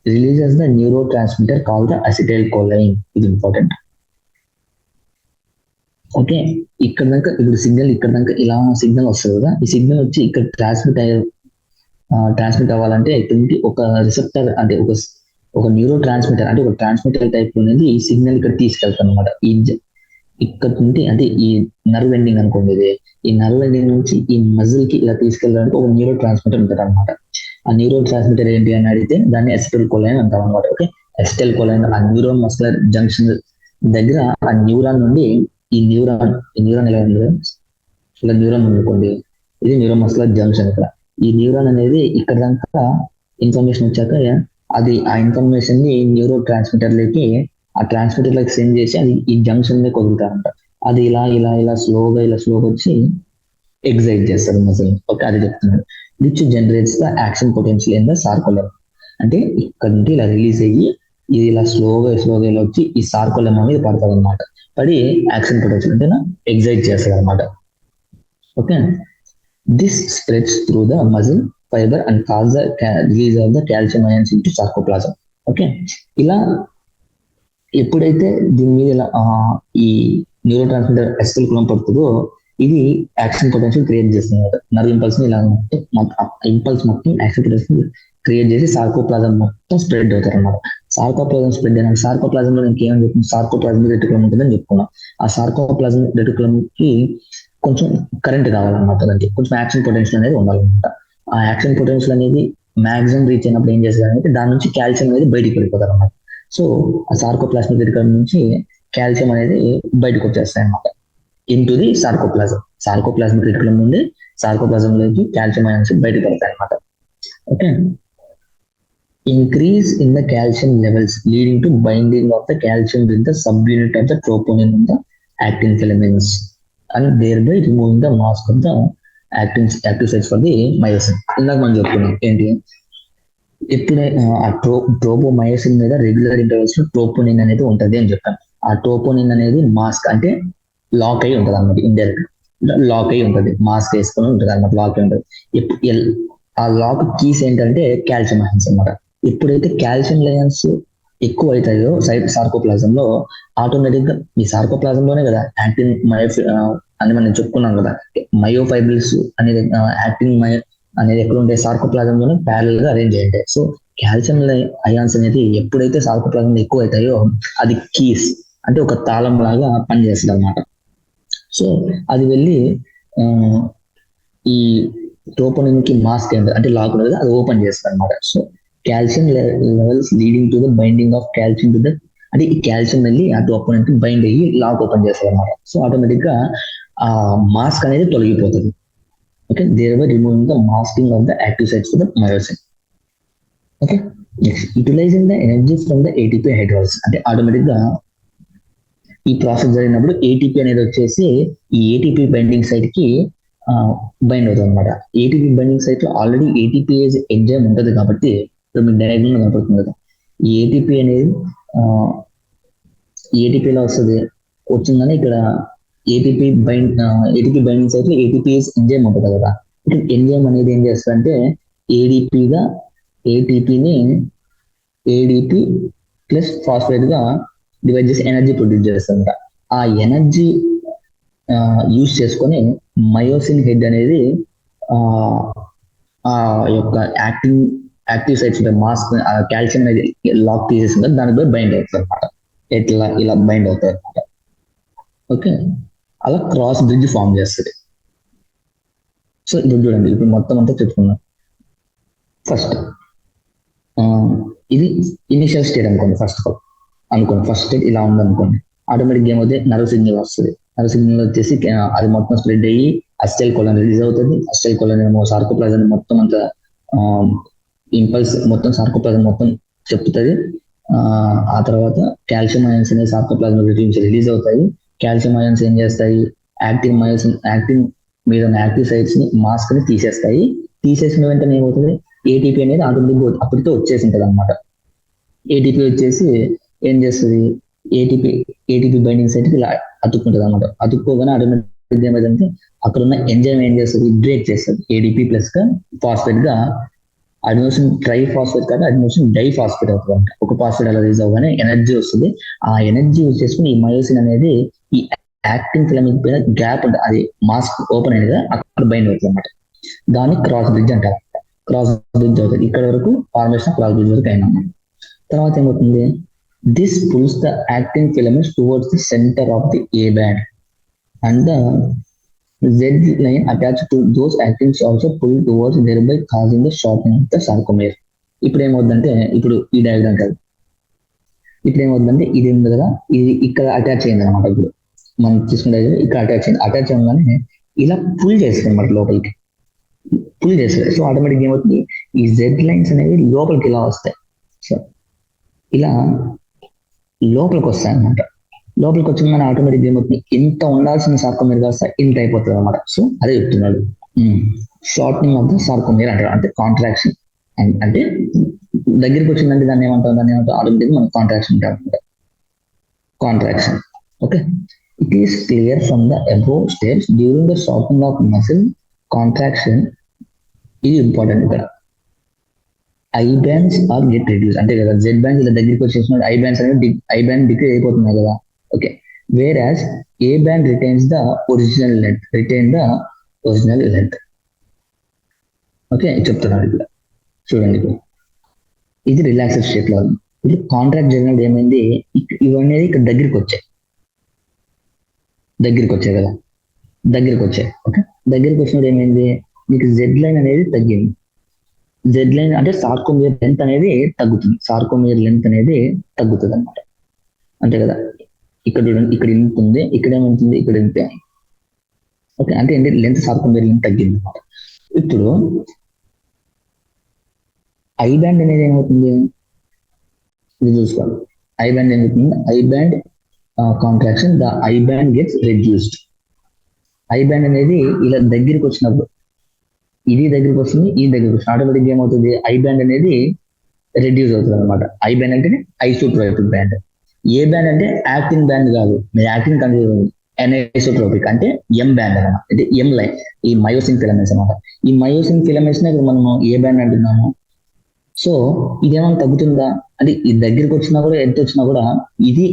releases the neurotransmitter called the acetylcholine. ఇది ఇంపార్టెంట్. ఓకే, ఇక్కడ దాకా ఇప్పుడు సిగ్నల్ ఇక్కడ దాకా ఇలా సిగ్నల్ వస్తుంది కదా, ఈ సిగ్నల్ వచ్చి ఇక్కడ ట్రాన్స్మిట్ అవ్వాలంటే ఇక్కడికి ఒక రిసెప్టర్ అంటే ఒక న్యూరో ట్రాన్స్మిటర్ అంటే ఒక ట్రాన్స్మిటర్ టైప్ అనేది ఈ సిగ్నల్ ఇక్కడ తీసుకెళ్తాను అనమాట. ఇక్కడ నుండి అంటే ఈ నర్వ్ ఎండింగ్ అనుకోండి, ఈ నర్వ్ ఎండింగ్ నుంచి ఈ మజిల్ కి ఇలా తీసుకెళ్ళడానికి ఒక న్యూరో ట్రాన్స్మిటర్ ఉంటుంది అనమాట. ఆ న్యూరో ట్రాన్స్మిటర్ ఏంటి అని అడిగితే దాన్ని అసిటైల్కోలైన్ అంటాం అనమాట. ఓకే, అసిటైల్కోలైన్ ఆ న్యూరో మస్కులర్ జంక్షన్ దగ్గర ఆ న్యూరాన్ నుండి ఈ న్యూరాన్ ఎలా ఉంది, ఇలా న్యూరాన్ అనుకోండి, ఇది న్యూరో మస్కులర్ జంక్షన్. ఇక్కడ ఈ న్యూరాన్ అనేది ఇక్కడ దాకా ఇన్ఫర్మేషన్ వచ్చాక అది ఆ ఇన్ఫర్మేషన్ ని న్యూరో ట్రాన్స్మిటర్లకి ఆ ట్రాన్స్మిటర్లకి సెండ్ చేసి అది ఈ జంక్షన్ ని కొదులుతారంట. అది ఇలా స్లోగా వచ్చి ఎగ్జైట్ చేస్తారు మజిల్. ఓకే, అది చెప్తున్నాడు. Which generates the action potential in the sarcolemma. అంటే ఇక్కడ నుండి ఇలా రిలీజ్ అయ్యి ఇది ఇలా స్లోగా ఇలా వచ్చి ఈ సార్కోలెమ్మా మీద పడతారు అనమాట. పడి యాక్షన్ పొటెన్షియల్ అంటే ఎగ్జైట్ చేస్తారు అనమాట. Okay, this spreads through the muscle fibre and cause the release of the calcium ions into sarcoplasm. Okay, ఇలా ఎప్పుడైతే దీని మీద ఇలా ఈ న్యూరో ట్రాన్స్మిటర్ ఎసిటైల్ పడుతుందో ఇది యాక్షన్ పొటెన్షియల్ క్రియేట్ చేస్తుంది అనమాట. నర్వ్ ఇంపల్స్ ఇలా ఇంపల్స్ మొత్తం యాక్షన్ పొటెన్షియల్ క్రియేట్ చేసి సార్కోప్లాజం మొత్తం స్ప్రెడ్ అవుతారు అనమాట. సార్కోప్లాజం స్ప్రెడ్ అయినా సార్కోప్లాజం లో ఇంకేమని చెప్తుంది, సార్కోప్లాజం రెటికులం ఉంటుందని చెప్పుకున్నాం. ఆ సార్కోప్లాజం రెటికులం కి కొంచెం కరెంట్ కావాలన్నమాట, దానికి కొంచెం యాక్షన్ పొటెన్షియల్ అనేది ఉండాలన్నమాట. ఆ యాక్షన్ పొటెన్షియల్ అనేది మాక్సిమం రీచ్ అయినప్పుడు ఏం చేస్తారంటే దాని నుంచి కాల్షియం అనేది బయటికి వెళ్ళిపోతారు అన్నమాట. సో ఆ సార్కోప్లాస్మిక్ రెటికులం నుంచి కాల్షియం అనేది బయటకు వచ్చేస్తాయి అన్నమాట into the sarcoplasm. Sarcoplasmic reticulum నుండి సార్కోప్లాజంలోకి కాల్షియం అయాన్స్ బయటకు పడతాయి అన్నమాట. Okay, increase in the calcium levels leading to binding of the calcium with the subunit of the troponin in the actin filaments and thereby removing the mask of the active sites for the myosin. ఇందాక మనం చెప్పుకున్నాం ఏంటి, ఎప్పుడైనా ఆ ట్రోపోమయోసిన్ మీద regular intervals లో troponin అనేది ఉంటది అని చెప్పాను. ఆ ట్రోపోనిన్ అనేది మాస్క్ అంటే లాక్ అయి ఉంటది అన్నమాట, ఇండైరెక్ట్ లాక్ అయి ఉంటది, మాస్క్ వేసుకొని ఉంటది అన్నమాట, లాక్ అయి ఉంటది. ఆ లాక్ కీస్ ఏంటంటే కాల్షియం అయాన్స్ అన్నమాట. ఎప్పుడైతే కాల్షియం లయన్స్ ఎక్కువ అవుతాయో సార్కోప్లాజం లో ఆటోమేటిక్ గా ఈ సార్కోప్లాజం లోనే కదా యాక్టిన్ అని మనం చెప్పుకున్నాం కదా, మయోఫైబ్రిల్స్ అనేది యాక్టిన్ అనేది ఎక్కడ ఉంటే సార్కోప్లాజం లోనే ప్యారల్ గా అరేంజ్ అయ్యి ఉంటాయి. సో కాల్షియం అయాన్స్ అనేది ఎప్పుడైతే సార్కోప్లాజం లో ఎక్కువ అవుతాయో అది కీస్ అంటే ఒక తాళం లాగా పనిచేస్తుంది అనమాట. సో అది వెళ్ళి ఈ ట్రోపోనిన్ కి మాస్క్ అంటే లాక్ ఉన్నది అది ఓపెన్ చేస్తారు అనమాట. So calcium levels leading to the binding of calcium to the అంటే ఈ కాల్షియం వెళ్ళి ఆ ట్రోపోనిన్ కి బైండ్ అయ్యి లాక్ ఓపెన్ చేస్తారు అనమాట. సో ఆటోమేటిక్ గా ఆ మాస్క్ అనేది తొలగిపోతుంది. Okay, thereby removing the masking of the active sites for the myosin. Okay, next utilising the energy from the ATP hydrolysis అంటే ఆటోమేటిక్ గా ఈ ప్రాసెస్ జరిగినప్పుడు ఏటీపీ అనేది వచ్చేసి ఈ ఏటీపీ బైండింగ్ సైట్ కి బైండ్ అవుతుంది అనమాట. ఏటీపీ బైండింగ్ సైట్ లో ఆల్రెడీ ఏటీపీఏజ్ ఎంజైమ్ ఉంటుంది కాబట్టి మీకు డయాగ్రామ్ కనపడుతుంది కదా, ఈ ఏటీపీ అనేది ఏటీపీలో వచ్చిందని ఇక్కడ ఏటీపీ బైండింగ్ సైట్ లో ఏటీపీఎస్ ఎంజైమ్ ఉంటుంది కదా. ఎంజైమ్ అనేది ఏం చేస్తుందంటే ఏడీపీగా ఏటీపీని ఏడీపీ ప్లస్ ఫాస్ఫేట్ గా డివైడ్ చేసి ఎనర్జీ ప్రొడ్యూస్ చేస్తుంట. ఆ ఎనర్జీ యూజ్ చేసుకొని మయోసిన్ హెడ్ అనేది ఆ యొక్క యాక్టివ్ సైట్స్ మాస్క్ కాల్షియం అనేది లాక్ తీసేసింది, దానిపై బైండ్ అవుతుంది అనమాట. ఇలా బైండ్ అవుతాయి అనమాట. ఓకే, అలా క్రాస్ బ్రిడ్జ్ ఫామ్ చేస్తుంది. సో ఇప్పుడు చూడండి, ఇప్పుడు మొత్తం అంతా చెప్పుకున్నాం. ఫస్ట్ ఇది ఇనిషియల్ స్టేట్ అనుకోండి, ఫస్ట్ స్టేట్ ఇలా ఉంది అనుకోండి. ఆటోమేటిక్ ఏమవుతుంది, నర్వ్ సిగ్నల్ వస్తుంది. నర్వ్ సిగ్నల్ వచ్చేసి అది మొత్తం స్ప్రెడ్ అయ్యి అసిటైల్ కోలన్ రిలీజ్ అవుతుంది. అసిటైల్ కోలన్ ఏమో సార్కోప్లాజం మొత్తం అంతా ఇంపల్స్ మొత్తం సార్కోప్లాజం మొత్తం చెప్తుంది. ఆ తర్వాత కాల్షియం అయాన్స్ అనేది సార్కోప్లాజం నుంచి రిలీజ్ అవుతాయి. కాల్షియం అయాన్స్ ఏం చేస్తాయి, యాక్టివ్ మీద యాక్టివ్ సైట్స్ ని మాస్క్ ని తీసేస్తాయి. తీసేసిన వెంటనే ఏమవుతుంది, ఏటీపీ అనేది ఆటోమేటిక్ అప్పటితో వచ్చేసి ఉంటుంది అనమాట. ఏటీపీ వచ్చేసి ఏం చేస్తుంది, ఏటీపీ బైండింగ్ సైట్ కి ఇలా అతుక్కుంటుంది అనమాట. అతుక్కోగానే ఆటోమేటిక్ ఏమైందంటే అక్కడ ఉన్న ఎంజైమ్ ఏం చేస్తుంది, బ్రేక్ చేస్తుంది. ఏడీపీ ప్లస్ గా ఫాస్ఫేట్ గా అడినోసిన్ ట్రై ఫాస్ఫేట్ కాదు అడినోసిన్ డై ఫాస్ఫేట్ అవుతుంది అనమాట. ఒక ఫాస్ఫేట్ అలా రిలీజ్ అవగానే ఎనర్జీ వస్తుంది. ఆ ఎనర్జీ యూజ్ చేసుకుని ఈ మయోసిన్ అనేది ఈ యాక్టింగ్ ఫిలమెంట్ పైన గ్యాప్ ఉంటుంది, అది మాస్క్ ఓపెన్ అయింది కదా అక్కడ బైండ్ అవుతుంది అనమాట. దాన్ని క్రాస్ బ్రిడ్జ్ అంటారు. క్రాస్ బ్రిడ్జ్ అవుతుంది. ఇక్కడ వరకు ఫార్మేషన్ క్రాస్ బ్రిడ్జ్ వరకు అయినా. తర్వాత ఏమవుతుంది, this pulls the actin filaments towards the centre of the A band and the Z line attached to those actins also pull towards thereby causing the shortening of the sarcomere. ఇప్పుడు ఏమవుతుందంటే, ఇప్పుడు ఈ diagram కాదు, ఇప్పుడు ఏమవుతుందంటే ఇది ఉంది కదా, ఇది ఇక్కడ అటాచ్ అయింది అనమాట. ఇప్పుడు మనం తీసుకుంటే ఇక్కడ అటాచ్ అవ్వగానే ఇలా పుల్ చేస్తుంది అనమాట, లోపలికి పుల్ చేస్తుంది. సో ఆటోమేటిక్ ఏమవుతుంది, ఈ జెడ్ లైన్స్ అనేవి లోపలికి ఇలా వస్తాయి. సో ఇలా లోపలికి వస్తాయి అనమాట. లోపలికి వచ్చిన ఆటోమేటిక్ ఏమవుతుంది, ఇంత ఉండాల్సిన సార్కోమేర్ కాస్త ఇంత అయిపోతుంది అనమాట. సో అదే చెప్తున్నాడు, షార్టనింగ్ ఆఫ్ ద సార్కోమేర్ అంటారు. అంటే కాంట్రాక్షన్ అంటే దగ్గరికి వచ్చిందంటే దాన్ని ఏమంటాం ఆటోమేటిక్ మనం కాంట్రాక్షన్ అంటాం. Contraction. Okay, it is clear from the above steps during the shortening of muscle contraction. ఇది ఇంపార్టెంట్ ఇక్కడ. I bands are get reduce అంటే కదా, జెడ్ బ్యాండ్స్ ఇలా దగ్గరికి వచ్చేసిన ఐ బ్యాండ్స్ అనేది ఐ బ్యాండ్ డిక్రీజ్ అయిపోతున్నాయి కదా. Okay, whereas A band retains the original length. Okay, చెప్తున్నాను ఇక్కడ చూడండి. ఇది రిలాక్స్డ్ స్టేట్ లో. ఇది కాంట్రాక్ట్ జరిగినప్పుడు ఏమైంది, ఇవన్నీ ఇక్కడ దగ్గరికి వచ్చాయి కదా, దగ్గరికి వచ్చాయి. ఓకే, దగ్గరికి వచ్చినప్పుడు ఏమైంది, మీకు జెడ్ లైన్ అనేది తగ్గింది. జెడ్ లైన్ అంటే సార్కోమియర్ లెంత్ అనేది తగ్గుతుంది అనమాట. అంతే కదా, ఇక్కడ ఇంత ఉంది, ఇక్కడ ఏమంటుంది, ఇక్కడ ఇంత. ఓకే, అంటే ఏంటి, సార్కోమియర్ లెంత్ తగ్గింది అనమాట. ఇప్పుడు ఐ బ్యాండ్ అనేది ఏమవుతుంది, ఇది చూసుకోవాలి. ఐ బ్యాండ్ ఏమవుతుంది, I band contraction, the I band gets reduced. I band అనేది ఇలా దగ్గరికి వచ్చినప్పుడు, ఇది దగ్గరికి వస్తుంది, ఈ దగ్గరికి వస్తుంది, ఆటోమేటిక్ ఏమవుతుంది, ఐ బ్యాండ్ అనేది రెడ్యూస్ అవుతుంది అనమాట. ఐ బ్యాండ్ అంటే ఐసోట్రోపిక్ బ్యాండ్. ఏ బ్యాండ్ అంటే యాక్టిన్ బ్యాండ్ కాదు, మీరు యాక్టిన్ కన్సిడర్, ఎన్ఐసోట్రోపిక్ అంటే ఎం బ్యాండ్ అనమాట. అంటే ఎం లైన్, ఈ మయోసిన్ ఫిలమెంట్స్ అనమాట. ఈ మయోసిన్ ఫిలమెంట్స్ ఇప్పుడు మనము ఏ బ్యాండ్ అంటున్నాము. సో ఇదేమైనా తగ్గుతుందా అంటే, ఈ దగ్గరికి వచ్చినా కూడా, ఎంత వచ్చినా కూడా ఇది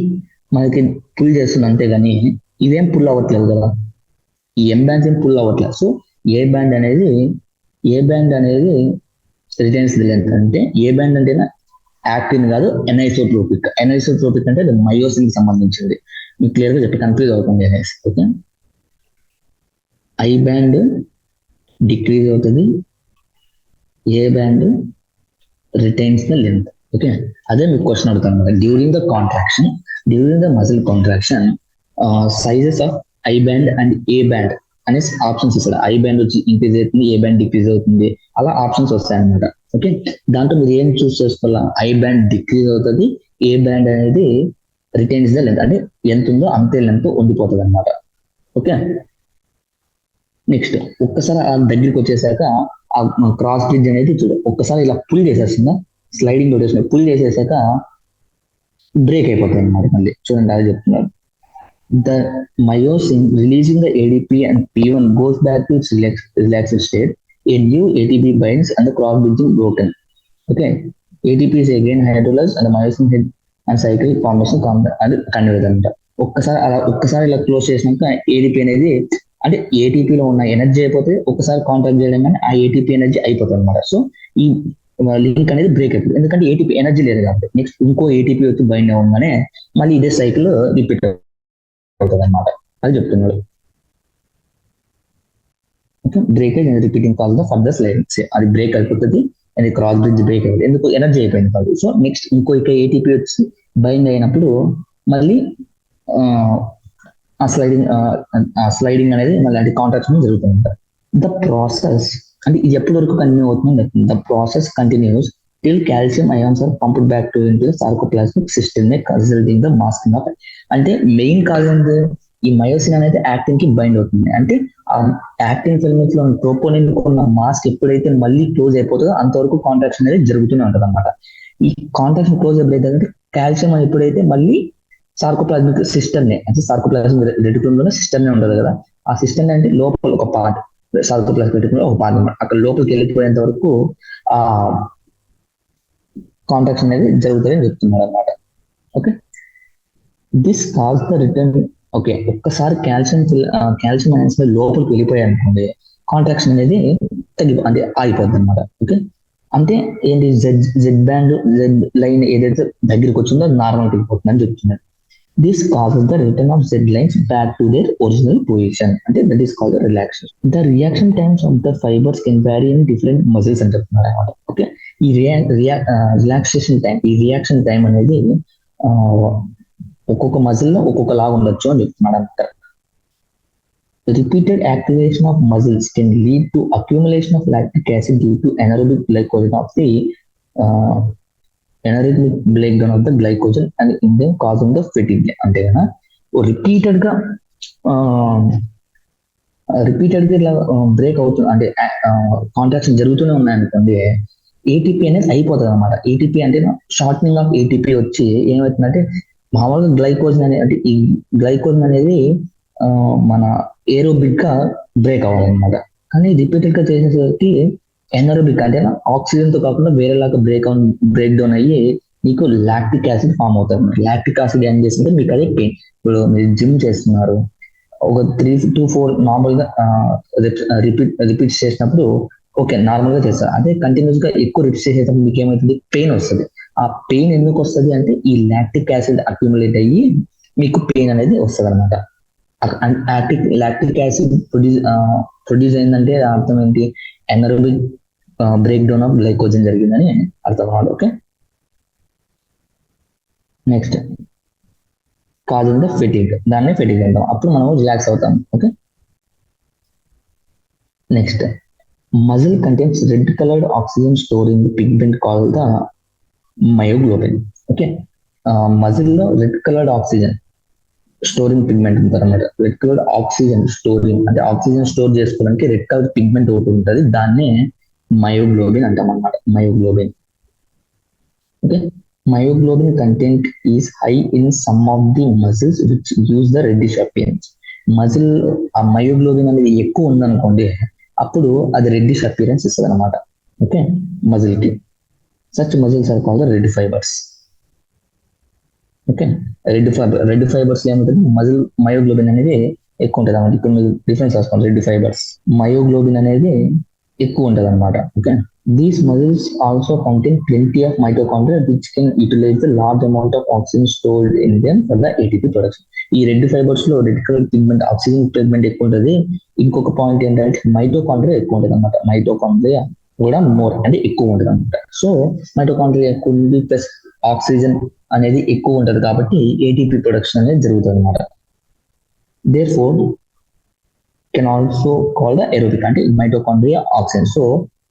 మనకి పుల్ చేస్తుంది అంతేగాని ఇదేం పుల్ అవ్వట్లేదు కదా, ఈ ఎం బ్యాండ్స్ ఏం పుల్ అవ్వట్లేదు. సో ఏ బ్యాండ్ అనేది రిటైన్స్ ది లెంత్. అంటే ఏ బ్యాండ్ అంటే యాక్టిన్ కాదు, ఎన్ఐసోట్రోపిక్ అంటే అది మయోసిన్ కి సంబంధించింది. మీకు క్లియర్ గా చెప్పి కన్ఫ్యూజ్ అవుతుంది అనేసి. ఓకే, ఐ బ్యాండ్ డిక్రీజ్ అవుతుంది, A band retains the length. Okay, అదే మీకు క్వశ్చన్ అడుగుతాను కదా, during the muscle contraction sizes of I band and A band అనేసి ఆప్షన్స్ ఇస్తాడు. ఐ బ్యాండ్ వచ్చి ఇంక్రీజ్ అవుతుంది, ఏ బ్యాండ్ డిక్రీజ్ అవుతుంది, అలా ఆప్షన్స్ వస్తాయి అనమాట. ఓకే, దాంట్లో మీరు ఏం చూస్ చేసుకోవాలా, ఐ బ్యాండ్ డిక్రీజ్ అవుతుంది, ఏ బ్యాండ్ అనేది రిటైన్స్ ద లెంత్, అంటే ఎంత ఉందో అంతే లెంత్ ఉండిపోతుంది అనమాట. ఓకే, నెక్స్ట్ ఒక్కసారి ఆ దగ్గరికి వచ్చేసాక ఆ క్రాస్ బ్రిడ్జ్ అనేది ఒక్కసారి ఇలా పుల్ చేసేస్తుందా, స్లైడింగ్ రొటేషన్ పుల్ చేసేసాక బ్రేక్ అయిపోతుంది అనమాట. మళ్ళీ చూడండి, అది చెప్తున్నారు. The myosin releasing the ADP and P1 goes back to its relaxed state. A new ATP binds and the cross bridge is broken. Okay, ATP is again hydrolyzed and the myosin head and cycle formation continues అంట. ఒక్కసారి ఇలా close చేసినాక ATP అనేది, అంటే ఏటీపీలో ఉన్న energy అయిపోతే ఒక్కసారి contact చేయడం కానీ ఆ ఏటీపీ ఎనర్జీ అయిపోతుంది అనమాట. సో ఈ లింక్ అనేది బ్రేక్ అయిపోతుంది, ఎందుకంటే ఏటీపీ ఎనర్జీ లేదు కాబట్టి. నెక్స్ట్ ఇంకో ఏటీపీ వచ్చి బైండ్ అవ్వగానే మళ్ళీ ఇదే సైకిల్ రిపీట్ అవుతుంది అనమాట. అది చెప్తున్నాడు. Breakage and repeating call the further sliding. అది బ్రేక్ అయిపోతుంది, అది క్రాస్ బ్రిడ్జ్ బ్రేక్ అయిపోతుంది, ఎందుకు ఎనర్జీ అయిపోయింది కాదు. సో నెక్స్ట్ ఇంకో ఏటీపీ వచ్చి బైండ్ అయినప్పుడు మళ్ళీ ఆ స్లైడింగ్ అనేది మళ్ళీ అంటే కాంట్రాక్షన్ జరుగుతుంది. ద ప్రాసెస్ అంటే ఇది ఎప్పటి వరకు కంటిన్యూ అవుతుంది, the process continuous till calcium ions are pumped back to into the sarcoplasmic system resulting the masking of. అంటే మెయిన్ కాజ్ ఏంటి, ఈ మయోసిన్ అనేది యాక్టిన్ కి బైండ్ అవుతుంది. అంటే ఆ యాక్టిన్ ఫిలమెంట్స్ లో ట్రోపోనిన్ ఉన్న మాస్క్ ఎప్పుడైతే మళ్ళీ క్లోజ్ అయిపోతుందో అంతవరకు కాంట్రాక్షన్ అనేది జరుగుతూనే ఉంటుంది అనమాట. ఈ కాంట్రాక్షన్ క్లోజ్ ఎప్పుడైతే కాల్షియం ఎప్పుడైతే మళ్ళీ సార్కోప్లాస్మిక్ సిస్టమ్ నే, అంటే సార్కోప్లాస్మిక్ రెటిక్యులమ్ లోనే సిస్టమ్ నే ఉంటుంది కదా, ఆ సిస్టమ్ అంటే లోపల ఒక పార్ట్, సార్కోప్లాస్మిక్ రెటిక్యులమ్ ఒక పార్ట్, అక్కడ లోపలికి వెళ్ళిపోయేంత వరకు ఆ కాంట్రాక్షన్ అనేది జరుగుతుందని చెప్తున్నారు అనమాట. Okay, this cause the return. Okay, ఒక్కసారి కాల్షియం అయాన్స్ లోపలికి వెళ్ళిపోయాయి అనుకోండి, కాంట్రాక్షన్ అనేది అంటే ఆగిపోద్ది అనమాట. ఓకే, అంటే ఏంటి, జెడ్ బ్యాండ్ జెడ్ లైన్ ఏదైతే దగ్గరికి వచ్చిందో అది నార్మల్ అయిపోతుంది అని చెప్తున్నారు. This causes the return of Z lines back to their original position, అంటే that is called relaxation. The reaction times of the fibres can vary in different muscles అని చెప్తున్నారు అనమాట. ఓకే, ఈ రిలాక్సేషన్ టైం, ఈ reaction time అనేది ఒక్కొక్క muscle లో ఒక్కొక్క లాగా ఉండొచ్చు అని చెప్తున్నాడు అనమాట. Repeated activation of muscles can lead to accumulation of lactic acid due to anaerobic glycogen of the glycogen and in them causing the fatigue. అంటే కదా రిపీటెడ్ గా ఇలా బ్రేక్ అవుతుంది, అంటే కాంట్రాక్షన్ జరుగుతూనే ఉన్నాయనుకోండి, ఏటీపీ అనేది అయిపోతుంది అనమాట. ఏటీపీ అంటే షార్టనింగ్ ఆఫ్ ఏటీపీ వచ్చి ఏమవుతుందంటే, మామూలుగా గ్లైకోజన్ అంటే ఈ గ్లైకోజన్ అనేది మన ఏరోబిక్ గా బ్రేక్ అవ్వాలన్నమాట. కానీ రిపీటెడ్ గా చేసేసరికి ఎనరోబిక్ అంటే ఆక్సిజన్ తో కాకుండా వేరేలాగా బ్రేక్ డౌన్ అయ్యి మీకు లాక్టిక్ యాసిడ్ ఫామ్ అవుతుంది. లాక్టిక్ యాసిడ్ ఏం చేస్తుంటే మీకు అదే పెయిన్. ఇప్పుడు మీరు జిమ్ చేస్తున్నారు, ఒక 3 to 4 నార్మల్ గా రిపీట్ చేసినప్పుడు ఓకే నార్మల్ గా చేస్తారు. అదే కంటిన్యూస్ గా ఎక్కువ రిపీట్ చేసేటప్పుడు మీకు ఏమవుతుంది, పెయిన్ వస్తుంది. ఆ పెయిన్ ఎందుకు వస్తుంది అంటే ఈ లాక్టిక్ యాసిడ్ అక్యుములేట్ అయ్యి మీకు పెయిన్ అనేది వస్తుంది అనమాట. లాక్టిక్ యాసిడ్ ప్రొడ్యూస్ అయిందంటే అర్థం ఏంటి, anaerobic break down of glycogen జరిగిందని అర్థం అన్నమాట. Okay, next causing the fatigue, దాన్ని ఫెటిగ్ అంటాం. అప్పుడు మనం రిలాక్స్ అవుతాం. Okay, next muscle contains red coloured oxygen storing pigment called the myoglobin. Okay, muscle లో red coloured oxygen storing pigment ఉంటుంది అనమాట. రెడ్ కలర్ ఆక్సిజన్ స్టోరింగ్ అంటే ఆక్సిజన్ స్టోర్ చేసుకోవడానికి రెడ్ కలర్ పిగ్మెంట్ ఒకటి ఉంటుంది, దాన్నే మయోగ్లోబిన్ అంటాం అనమాట. Myoglobin. Okay, myoglobin content is high in some of the muscles which use the reddish appearance. Muscle ఆ మయోగ్లోబిన్ అనేది ఎక్కువ ఉందనుకోండి, అప్పుడు అది రెడ్డిష్ అపియరెన్స్ ఇస్తుంది అనమాట. ఓకే, మజిల్ కి. Such muscles are called red fibres. Okay, red fibres ఏముంటుంది, మజిల్ మయోగ్లోబిన్ అనేది ఎక్కువ ఉంటుంది అన్నమాట. ఇప్పుడు మీరు డిఫరెన్స్ రాసుకోండి, రెడ్ ఫైబర్స్ మయోగ్లోబిన్ అనేది ఎక్కువ ఉంటుంది అనమాట. Okay, these muscles also contain plenty of mitochondria which can utilise the large amount of oxygen stored in them for the ATP production. ఈ రెడ్ ఫైబర్స్ లో red colour pigment oxygen pigment ఎక్కువ ఉంటుంది. ఇంకొక point ఏంటంటే mitochondria ఎక్కువ ఉంటుంది అనమాట. Mitochondria కూడా మోర్ అంటే ఎక్కువ ఉంటుంది అనమాట. సో మైటోకాండ్రియా ఎక్కువ ఉంది ప్లస్ ఆక్సిజన్ అనేది ఎక్కువ ఉంటుంది కాబట్టి ఏటీపీ ప్రొడక్షన్ అనేది జరుగుతుంది అనమాట. Therefore can also call the aerobic అంటే మైటోకాండ్రియా ఆక్సిజన్. సో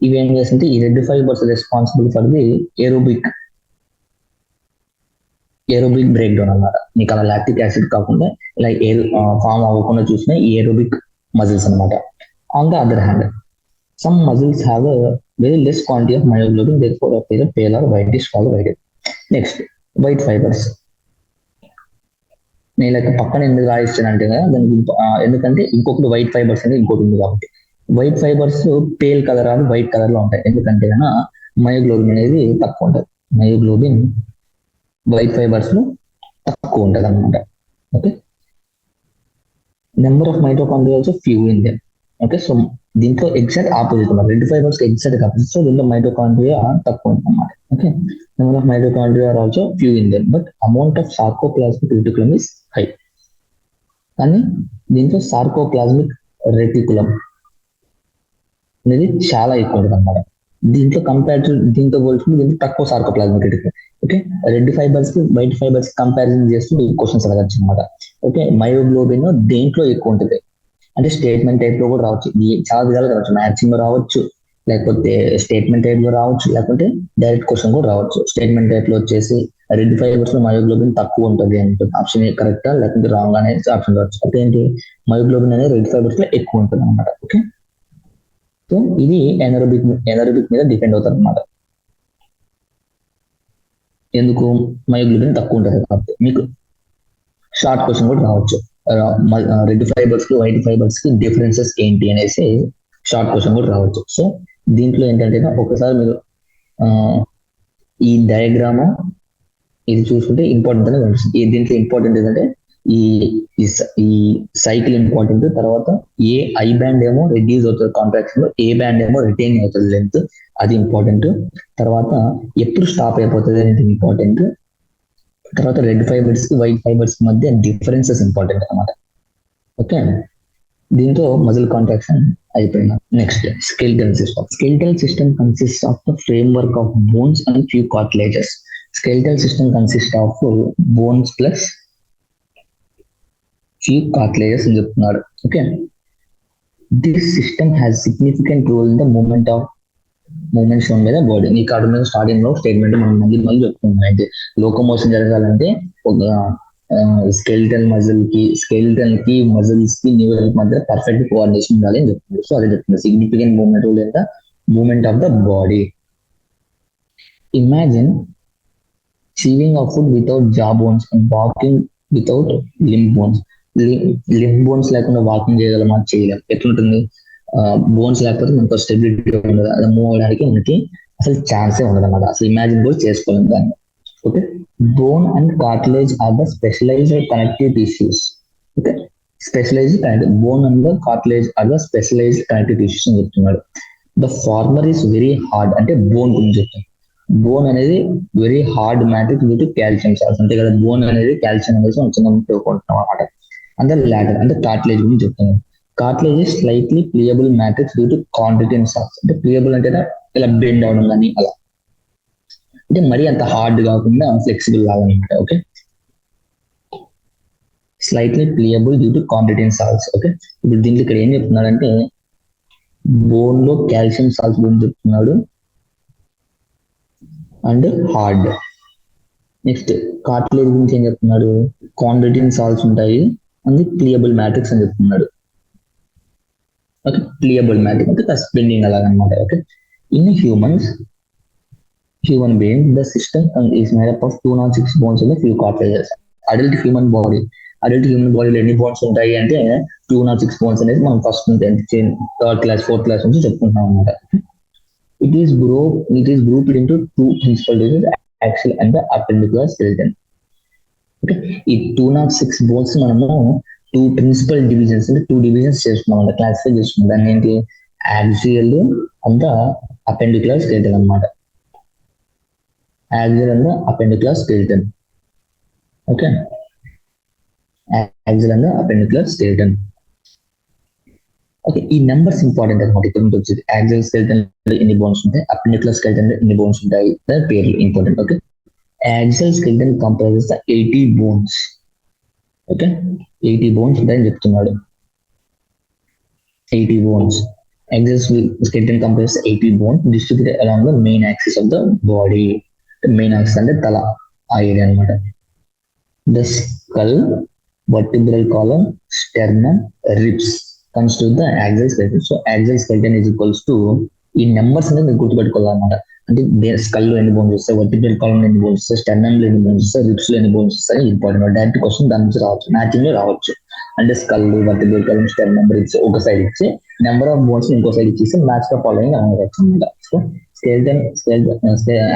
ఇవి ఏం చేస్తుంటే ఈ red fibres responsible for the aerobic break down అనమాట. మీకు అలా లాక్టిక్ యాసిడ్ కాకుండా ఇలా ఫామ్ అవ్వకుండా చూసిన ఈ ఏరోబిక్ మజిల్స్ అనమాట. On the other hand some muscles have very less quantity of myoglobin, therefore appear pale or whitish called white. Next white fibres. నేను ఇలా పక్కన ఎందుకు రాయిస్తానంటే కదా దానికి ఎందుకంటే ఇంకొకటి వైట్ ఫైబర్స్ అనేది ఇంకోటి ఉంది కాబట్టి. White fibres pale colour or white colour లో ఉంటాయి, ఎందుకంటే కన్నా మయోగ్లోబిన్ అనేది తక్కువ ఉంటుంది. మయోగ్లోబిన్ వైట్ ఫైబర్స్ లో తక్కువ ఉంటుంది అనమాట. Okay, number of mitochondria also few in them. Okay, so దీంట్లో ఎగ్జాక్ట్ ఆపోజిట్ అన్నమాట. Red fibres exact opposite. So దీంట్లో మైటోకాండ్రియా తక్కువ ఉంటుంది అన్నమాట. Okay, number of mitochondria are also few in them but amount of sarcoplasmic reticulum is high. కానీ దీంట్లో sarcoplasmic reticulum అనేది చాలా ఎక్కువ ఉంటుంది అనమాట. దీంట్లో దీంతో పోల్చుకుంటే దీంట్లో తక్కువ sarcoplasmic reticulum. Okay, red fibres కి వైట్ ఫైబర్స్ కంపారిజన్ చేస్తూ క్వశ్చన్స్ అడగచ్చు అనమాట. ఓకే, మయోగ్లోబిన్ దేంట్లో ఎక్కువ ఉంటుంది అంటే స్టేట్మెంట్ టైప్ లో కూడా రావచ్చు, చాలా విధాలు రావచ్చు. మ్యాచింగ్ లో రావచ్చు, లేకపోతే స్టేట్మెంట్ టైప్ లో రావచ్చు, లేకపోతే డైరెక్ట్ క్వశ్చన్ కూడా రావచ్చు. స్టేట్మెంట్ టైప్ లో వచ్చేసి రెడ్ ఫైబర్స్ లో మయోగ్లోబిన్ తక్కువ ఉంటుంది అంటే ఆప్షన్ కరెక్టా లేకపోతే రాంగ్ అనేది ఆప్షన్ రావచ్చు. అంటే ఏంటి, మయోగ్లోబిన్ అనేది రెడ్ ఫైబర్స్ లో ఎక్కువ ఉంటుంది అనమాట. ఓకే, సో ఇది ఎనరోబిక్ మీద డిపెండ్ అవుతుంది అనమాట. ఎందుకు మయోగ్లోబిన్ తక్కువ ఉంటుంది కాబట్టి. మీకు షార్ట్ క్వశ్చన్ కూడా రావచ్చు, రెడ్ ఫైబర్స్ కి వైట్ ఫైబర్స్ కి డిఫరెన్సెస్ ఏంటి అనేసి షార్ట్ క్వశ్చన్ కూడా రావచ్చు. సో దీంట్లో ఏంటంటే ఒకసారి మీరు ఈ డయాగ్రామ్ ఇది చూసుకుంటే ఇంపార్టెంట్ అనేది కనిపిస్తుంది. దీంట్లో ఇంపార్టెంట్ ఏంటంటే ఈ సైకిల్ ఇంపార్టెంట్. తర్వాత ఏ ఐ బ్యాండ్ ఏమో రెడ్యూస్ అవుతుంది కాంట్రాక్షన్ లో, ఏ బ్యాండ్ ఏమో రిటైన్ అవుతుంది లెంత్, అది ఇంపార్టెంట్. తర్వాత ఎప్పుడు స్టాప్ అయిపోతుంది అనేది ఇంపార్టెంట్. తర్వాత రెడ్ ఫైబర్స్ కి వైట్ ఫైబర్స్ మధ్య డిఫరెన్సెస్ ఇంపార్టెంట్ అన్నమాట. ఓకే, దీంతో మజిల్ కాంట్రాక్షన్ అయిపోయింది. Next skeletal system. Skeletal system consist of the framework of bones and few cartilages. Skeletal system consist of bones plus few cartilages అని చెప్తున్నాడు. Okay, this system has significant role in the moments మీద body. నీకు అక్కడ మీద starting లో statement మనం మళ్ళీ చెప్పుకుంటాం. అయితే లోకోమోషన్ జరగాలంటే ఒక స్కెలిటల్ కి మజిల్స్ కి న్యూరల్ మధ్య పర్ఫెక్ట్ కోఆర్డినేషన్ ఉండాలి అని చెప్తుంది. సో అదే చెప్తుంది, significant movement role in the movement of the body. Imagine chewing of food without jaw bones and walking without limb bones. Limb bones లేకుండా వాకింగ్ చేయగలమా, చేయలేం. ఎట్లుంటుంది, బోన్స్ లేకపోతే మనకు స్టెబిలిటీ ఉండదు, అది మూవ్ అవడానికి మనకి అసలు ఛాన్సే ఉండదు అన్నమాట. అసలు ఇమాజిన్ కూడా చేసుకోలేము దాన్ని. Okay, bone and cartilage are the specialised connective tissues. Okay, specialised connective bone and cartilage are the specialised connective tissues అని చెప్తున్నాడు. The former is very hard అంటే బోన్ గురించి చెప్తాను. బోన్ అనేది very hard matrix with calcium salts అంతే కదా. Bone అనేది calcium అనేది చిన్నకుంటున్నాం అనమాట. అంటే లాటర్ అంటే కార్టిలేజ్ గురించి చెప్తున్నాను. Cartilage is slightly pliable matrix due to chondroitin salts. అంటే ప్లియబుల్ అంటే ఇలా బెండ్ అవడం కానీ అలా, అంటే మరీ అంత హార్డ్ కాకుండా ఫ్లెక్సిబుల్ లాగా అనమాట. Okay, slightly pliable due to chondroitin salts. Okay, ఇప్పుడు దీంట్లో ఇక్కడ ఏం చెప్తున్నాడంటే బోన్ లో కాల్షియం సాల్స్ గురించి చెప్తున్నాడు అండ్ హార్డ్. నెక్స్ట్ కార్టిలేజ్ గురించి ఏం చెప్తున్నాడు, కాంట్రిటిన్ సాల్స్ ఉంటాయి అండ్ ప్లియబుల్ మ్యాట్రిక్స్ అని చెప్తున్నాడు. ఓకే, ప్లియబుల్ మ్యాట్రిక్స్ అంటే సస్పెండింగ్ అలాగనమాట. Okay, in human being, the system is made up of 206 bones and a few cartilages. Adult human బాడీలో ఎన్ని బోన్స్ ఉంటాయి అంటే 206 బోన్స్ అనేది మనం first third class fourth class నుంచి చెప్పుకుంటున్నాం అనమాట. It is grouped into 2 principal divisions, axial and the appendicular skeleton. Okay, ఈ 206 బోన్స్ మనము 2 ప్రిన్సిపల్ డివిజన్స్ అంటే 2 డివిజన్స్ చేస్తున్నాం అంటే క్లాసిఫై చేస్తున్నాం. దాన్ని ఏంటి, axial and the appendicular skeleton అనమాట. Axial and the appendicular skeleton. Okay, axial and the appendicular skeleton. Okay, ఈ నెంబర్స్ ఇంపార్టెంట్ అనమాట. ఇక్కడ నుంచి వచ్చేది యాక్సియల్ స్కెలిటన్ ఎన్ని బోన్స్ ఉంటాయి, అపెండికులర్ స్కెలిటన్ ఎన్ని బోన్స్ ఉంటాయి, పేర్లు important. Okay, axial skeleton comprises 80 bones. Okay, 80 bones ఉంటాయని చెప్తున్నాడు. 80 bones. Axial skeleton comprises 80 bones distributed along the main axis of the body. Main axis అంటే తల, ఆ ఏరియా అనమాట. The skull, vertebral column, sternum, ribs constitute the axial skeleton. So axial skeleton is equals to ఈ numbers అనేది మీరు గుర్తుపెట్టుకోవాలన్నమాట. అంటే skull లో ఎన్ని బోన్స్ వస్తాయి, వర్టిబ్రల్ కాలమ్ లో ఎన్ని బోన్స్ వస్తాయి, స్టెర్నమ్ లో ఎన్ని బోన్స్ వస్తాయి, రిబ్స్ లో ఎన్ని బోన్స్ వస్తాయి ఇంపార్టెంట్. డైరెక్ట్ క్వశ్చన్ దాని నుంచి రావచ్చు, మ్యాచింగ్ లో రావచ్చు. అంటే skull, vertebral column, sternum, ribs ఒక సైడ్ ఇచ్చి నెంబర్ ఆఫ్ బోన్స్ ఇంకో సైడ్ ఇచ్చేసి మ్యాచ్ గా ఫాలోయింగ్ అనవచ్చు అనమాట. సో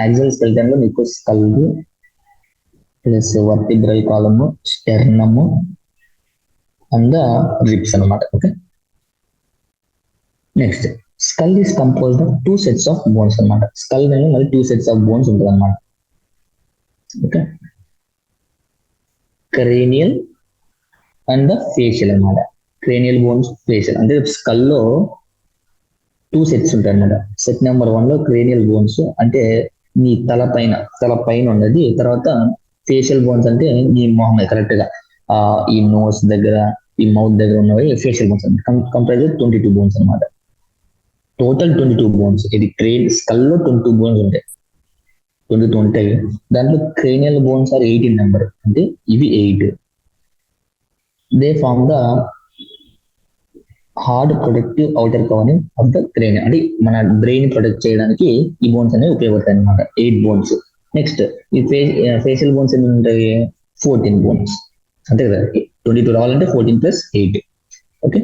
యాక్సియల్ స్కెలిటన్ లో మీకు skull plus vertebral column, sternum and ribs అనమాట. Okay, next skull is composed of 2 sets of bones అనమాట. స్కల్ అనేది మరి 2 sets ఆఫ్ బోన్స్ ఉంటుంది అనమాట. ఓకే, క్రేనియల్ అండ్ ఫేషియల్ అనమాట. క్రేనియల్ బోన్స్, ఫేషియల్ అంటే స్కల్ లో 2 sets ఉంటాయి అనమాట. సెట్ నెంబర్ 1 లో క్రేనియల్ బోన్స్ అంటే నీ తల పైన ఉన్నది. తర్వాత ఫేషియల్ బోన్స్ అంటే నీ మొహం కరెక్ట్ గా ఈ నోస్ దగ్గర, ఈ మౌత్ దగ్గర ఉన్నవి ఫేషియల్ బోన్స్ అంటే కంప్రైజ్ 22 బోన్స్ అనమాట. Total 22 bones. ఇది స్కల్ లో 22 బోన్స్ ఉంటాయి, 22 ఉంటాయి. దాంట్లో క్రేనియల్ బోన్స్ ఆర్ 18 నెంబర్, అంటే ఇవి 8. They form the hard protective outer covering of the cranium. అంటే మన బ్రెయిన్ ప్రొటెక్ట్ చేయడానికి ఈ బోన్స్ అనేవి ఉపయోగపడతాయి అనమాట. 8 బోన్స్. నెక్స్ట్ ఈ ఫేషియల్ బోన్స్ ఎన్ని ఉంటాయి, 14 బోన్స్ అంతే కదా. 22 రావాలంటే 14 plus 8. Okay,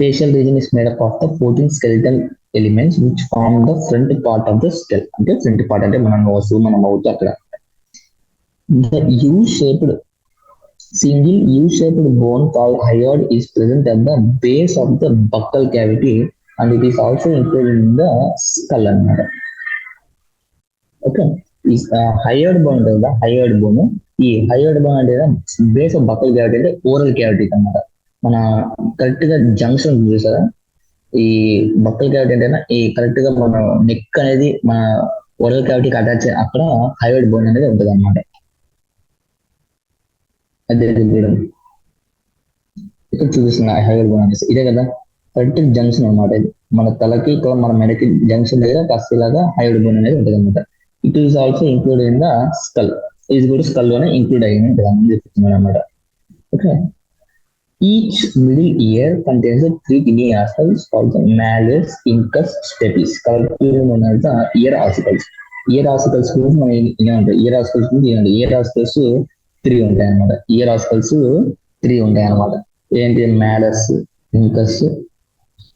facial region is made up of the 14 skeletal elements which form the front part of the skull. అంటే ఫ్రంట్ పార్ట్ అంటే మన నోస్, మన మౌత్ అక్కడ. ద single U-shaped bone called hyoid is present at the base of the buccal cavity and it is also included in the skull అన్నమాట. Okay, ఈ హయోయిడ్ bone ఉంటుంది కదా, హయోయిడ్ బోన్. ఈ హయోయిడ్ బోన్ అంటే బేస్ ఆఫ్ బక్కల్ క్యావిటీ అంటే oral cavity అన్నమాట. మన correct గా జంక్షన్ చూసారా, ఈ బక్కల్ క్యావిటీ అంటే ఈ కరెక్ట్ గా మన నెక్ అనేది మన ఓరల్ క్యావిటీకి అటాచ్ అక్కడ హయోయిడ్ బోన్ అనేది ఉంటుంది అనమాట. అదే ఇక్కడ చూపిస్తున్న హయోయిడ్ బోన్ అనేసి ఇదే కదా, కరెక్ట్ జంక్షన్ అనమాట. ఇది మన తలకి మన మెడకి జంక్షన్ దగ్గర కసిలాగా హయోయిడ్ బోన్ అనేది ఉంటుంది అనమాట. It is also include in the skull. ఇది కూడా స్కల్ లోనే ఇంక్లూడ్ అయ్యి ఉంటుంది చెప్తున్నాడు అనమాట. Okay, each middle ear contains 3 kidney articles called the malleus, incus, stapes. Collectively known as the ear ossicles. Ear ossicles గురించి మనం ఏమంటాం, ఇయర్ ఆసికల్స్ గురించి ఏమంటాం, ఇయర్ ఆసికల్స్ 3 ఉంటాయి అనమాట. ఇయర్ ఆసికల్స్ 3 ఉంటాయి అనమాట. ఏంటి, మ్యాలస్, ఇంకస్,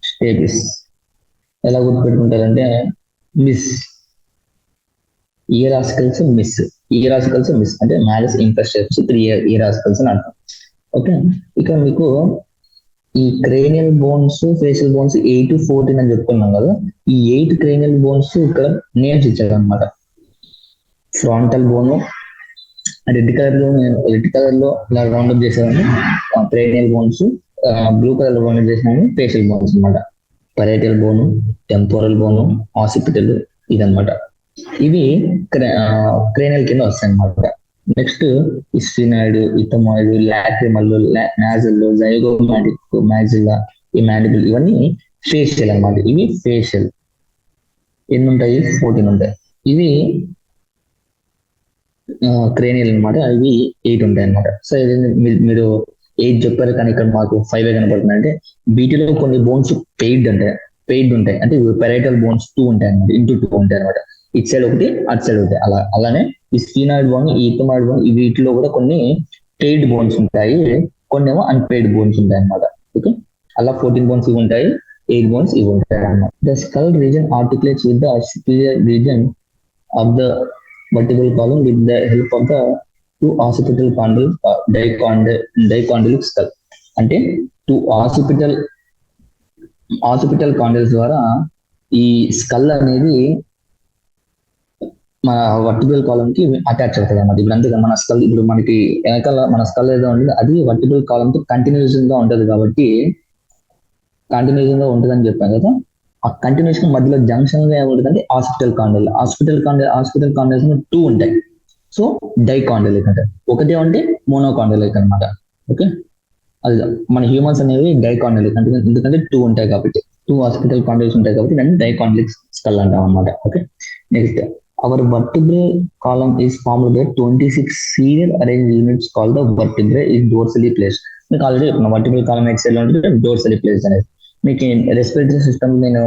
స్టేపిస్. ఎలా గుర్తుపెట్టుకుంటారంటే MIS, ear ossicles MIS, ear ossicles MIS అంటే malleus, incus, stapes 3 ear ossicles అని అర్థం. ఓకే, ఇక్కడ మీకు ఈ cranial bones facial bones 8 to 14 అని చెప్పుకున్నాం కదా. ఈ 8 క్రేనియల్ బోన్స్ ఇక్కడ నేమ్స్ ఇచ్చారు అనమాట. ఫ్రంటల్ బోన్ రెడ్ కలర్ లో ఇలా రౌండప్ చేసేవాడిని క్రేనియల్ బోన్స్, బ్లూ కలర్ లో రౌండప్ చేసినాము ఫేషియల్ బోన్స్ అనమాట. పరేటల్ బోను, టెంపోరల్ బోను, ఆసిపిటల్ ఇదనమాట. ఇవి క్రేనియల్ కింద వస్తాయి అనమాట. నెక్స్ట్ స్ఫినాయిడ్, ఇథమాయిడ్, లాక్రిమల్, నాజల్, జైగోమాటిక్, మ్యాజిల్లా, ఈ మ్యాండిబుల్ ఇవన్నీ ఫేషియల్ అనమాట. ఇవి ఫేషియల్ ఎన్ని ఉంటాయి? 14 ఉంటాయి. ఇవి క్రేనియల్ అనమాట. ఇవి 8 ఉంటాయి అనమాట. సో ఇది మీరు 8 చెప్పారు కానీ ఇక్కడ మాకు 5 కనపడుతుంది. అంటే వీటిలో కొన్ని బోన్స్ పెయిడ్ ఉంటాయి. అంటే పెరైటల్ బోన్స్ 2 ఉంటాయి అనమాట, ఇంటూ 2 ఉంటాయి అనమాట. ఇటు సైడ్ ఒకటి, అటు సైడ్ ఒకటి. అలానే ఈ స్ఫీనాయిడ్ బోన్, ఈ ఇథమాయిడ్ బోన్, వీటిలో కూడా కొన్ని పెయిడ్ బోన్స్ ఉంటాయి, కొన్ని ఏమో అన్పెయిడ్ బోన్స్ ఉంటాయి అనమాట. ఓకే, అలా 14 బోన్స్ ఇవి ఉంటాయి, 8 బోన్స్ ఇవి ఉంటాయి అన్నమాట. The skull region articulates with the superior region of the vertebral column with the help of the two occipital condyles, dicondylic skull. అంటే 2 occipital condyles ద్వారా ఈ స్కల్ అనేది మన వర్టిబుల్ కాలం కి అటాచ్ అవుతుంది అన్నమాట. ఇప్పుడు అంతే మన స్కల్, ఇప్పుడు మనకి వెనకాల మన స్కల్ ఏదో ఉంటుంది అది వర్టిబుల్ కాలం తో కంటిన్యూషన్ గా ఉంటది కాబట్టి ఉంటుందని చెప్పాను కదా. ఆ కంటిన్యూషన్ మధ్యలో జంక్షన్ గా ఏముంటుందంటే హాస్పిటల్ కాండిల్స్ 2 ఉంటాయి. సో డైకాండిలిక్ అంటే ఒకటే ఉంటే మోనోకాండిలిక్ అనమాట. ఓకే, అది మన హ్యూమన్స్ అనేవి డైకాండిలిక్ అంటే ఎందుకంటే 2 ఉంటాయి కాబట్టి, 2 హాస్పిటల్ కాండిల్స్ ఉంటాయి కాబట్టి దాన్ని డైకాండిలిక్ స్కల్ అంటాం అనమాట. Okay, next our vertebral column is formed by 26 serial arranged units called the vertebrae is dorsally placed. మీకు ఆల్రెడీ వర్టిబ్రల్ కాలం ఎక్స్ సైడ్ లో ఉంటుంది, డోర్సలీ ప్లేస్డ్ అనేది. మీకు రెస్పిరేటరీ సిస్టమ్ నేను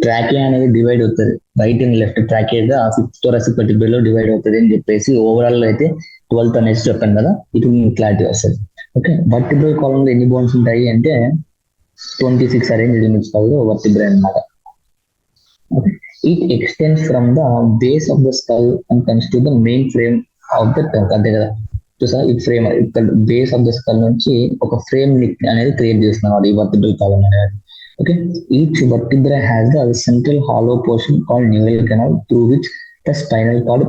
ట్రాకియా అనేది డివైడ్ అవుతుంది, రైట్ అండ్ లెఫ్ట్ ట్రాకియాగా 5th thoracic vertebrae లో డివైడ్ అవుతుంది అని చెప్పేసి ఓవరాల్ అయితే 12th అనేసి చెప్పాను కదా. ఇది మీకు క్లారిటీ వస్తుంది. ఓకే, వర్టిబ్రల్ కాలం లో ఎన్ని బోన్స్ ఉంటాయి అంటే 26 అరేంజ్డ్ యూనిట్స్ కాల్డ్ వర్టిబ్రే అనమాట. Okay, it extends from the base of the skull and comes to the main frame of the trunk. అంతే కదా, చూసా ఈ ఫ్రేమ్ ఇక్కడ బేస్ ఆఫ్ ద స్కల్ నుంచి ఒక ఫ్రేమ్ అనేది క్రియేట్ చేస్తున్నాడు ఈ వర్టిబ్రల్ కాలం అనేది. Okay, each vertebra has the central hollow portion called neural canal through which the spinal cord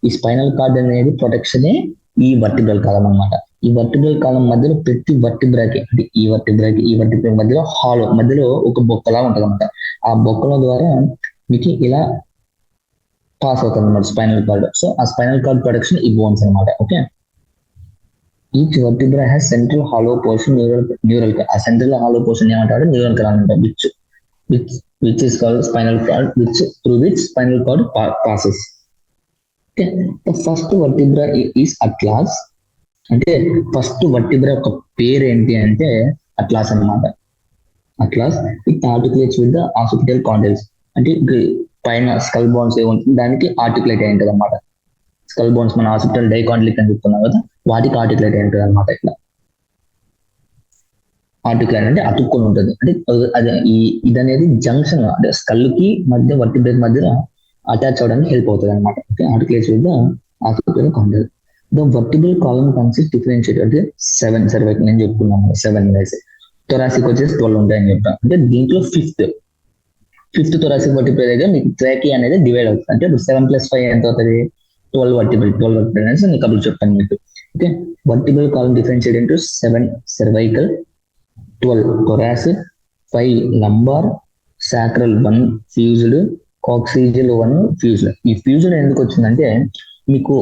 ఈ స్పైనల్ కార్డ్ అనేది ప్రొటెక్షనే ఈ వర్టిబ్రల్ కాలం అనమాట. ఈ వర్టిబ్రల్ కాలం మధ్యలో ప్రతి వర్టిబ్రాకి అంటే ఈ వర్టిబ్రా మధ్యలో మధ్యలో ఒక బొక్కలా ఉంటుంది అనమాట. ఆ బొక్కల ద్వారా మీకు ఇలా పాస్ అవుతుంది అనమాట స్పైనల్ కార్డ్. సో ఆ స్పైనల్ కార్డ్ ప్రొటెక్షన్ ఈ బోన్స్ అనమాట. Okay, each vertebra has central hollow portion neural. ఆ సెంట్రల్ హాలో పోర్షన్ ఏమంటారు? న్యూరల్ కెనాల్ అంటారు. Which is called spinal cord, through which spinal cord passes. The first vertebra is atlas. అంటే first vertebra ఒక పేరు ఏంటి అంటే atlas అనమాట. Atlas it articulates with the occipital condyles. అంటే పైన స్కల్ బోన్స్ ఏముంటుంది దానికి ఆర్టికులేట్ అయి ఉంటుంది అనమాట. స్కల్ బోన్స్ మన ఆసిపిటల్ డైకాండిలిక్ అని చెప్తున్నాం కదా, వాటికి ఆర్టికులేట్ అయి ఉంటుంది అనమాట. ఇట్లా ఆర్టికులేట్ అంటే అతుక్కొని ఉంటుంది. అంటే అది ఇది అనేది జంక్షన్, అంటే స్కల్ కి మధ్య వర్టిబ్రేట్ మధ్య అటాచ్ అవడానికి హెల్ప్ అవుతుంది అనమాట. Articulates with the occipital condyle. The vertebral column consist differentiate అంటే 7 సర్వైకల్ నేను చెప్పుకున్నాను 7 వేసి. థొరాసిక్ వచ్చేసి 12 ఉంటాయని చెప్పాను. అంటే దీంట్లో ఫిఫ్త్ థొరాసిక్ వర్టిబ్రే దగ్గర మీకు ట్రాకియా అనేది డివైడ్ అవుతుంది. అంటే 7 + 5 ఎంత అవుతుంది? 12 వర్టిబ్రే అనేసి నేను కబుల్ చెప్పాను మీకు. Okay, vertebral column differentiate into 7 cervical, 12 thoracic, 5 lumbar, sacral 1 fused, coccygeal 1 fused. ఈ ఫ్యూజ్డ్ ఎందుకు వచ్చిందంటే మీకు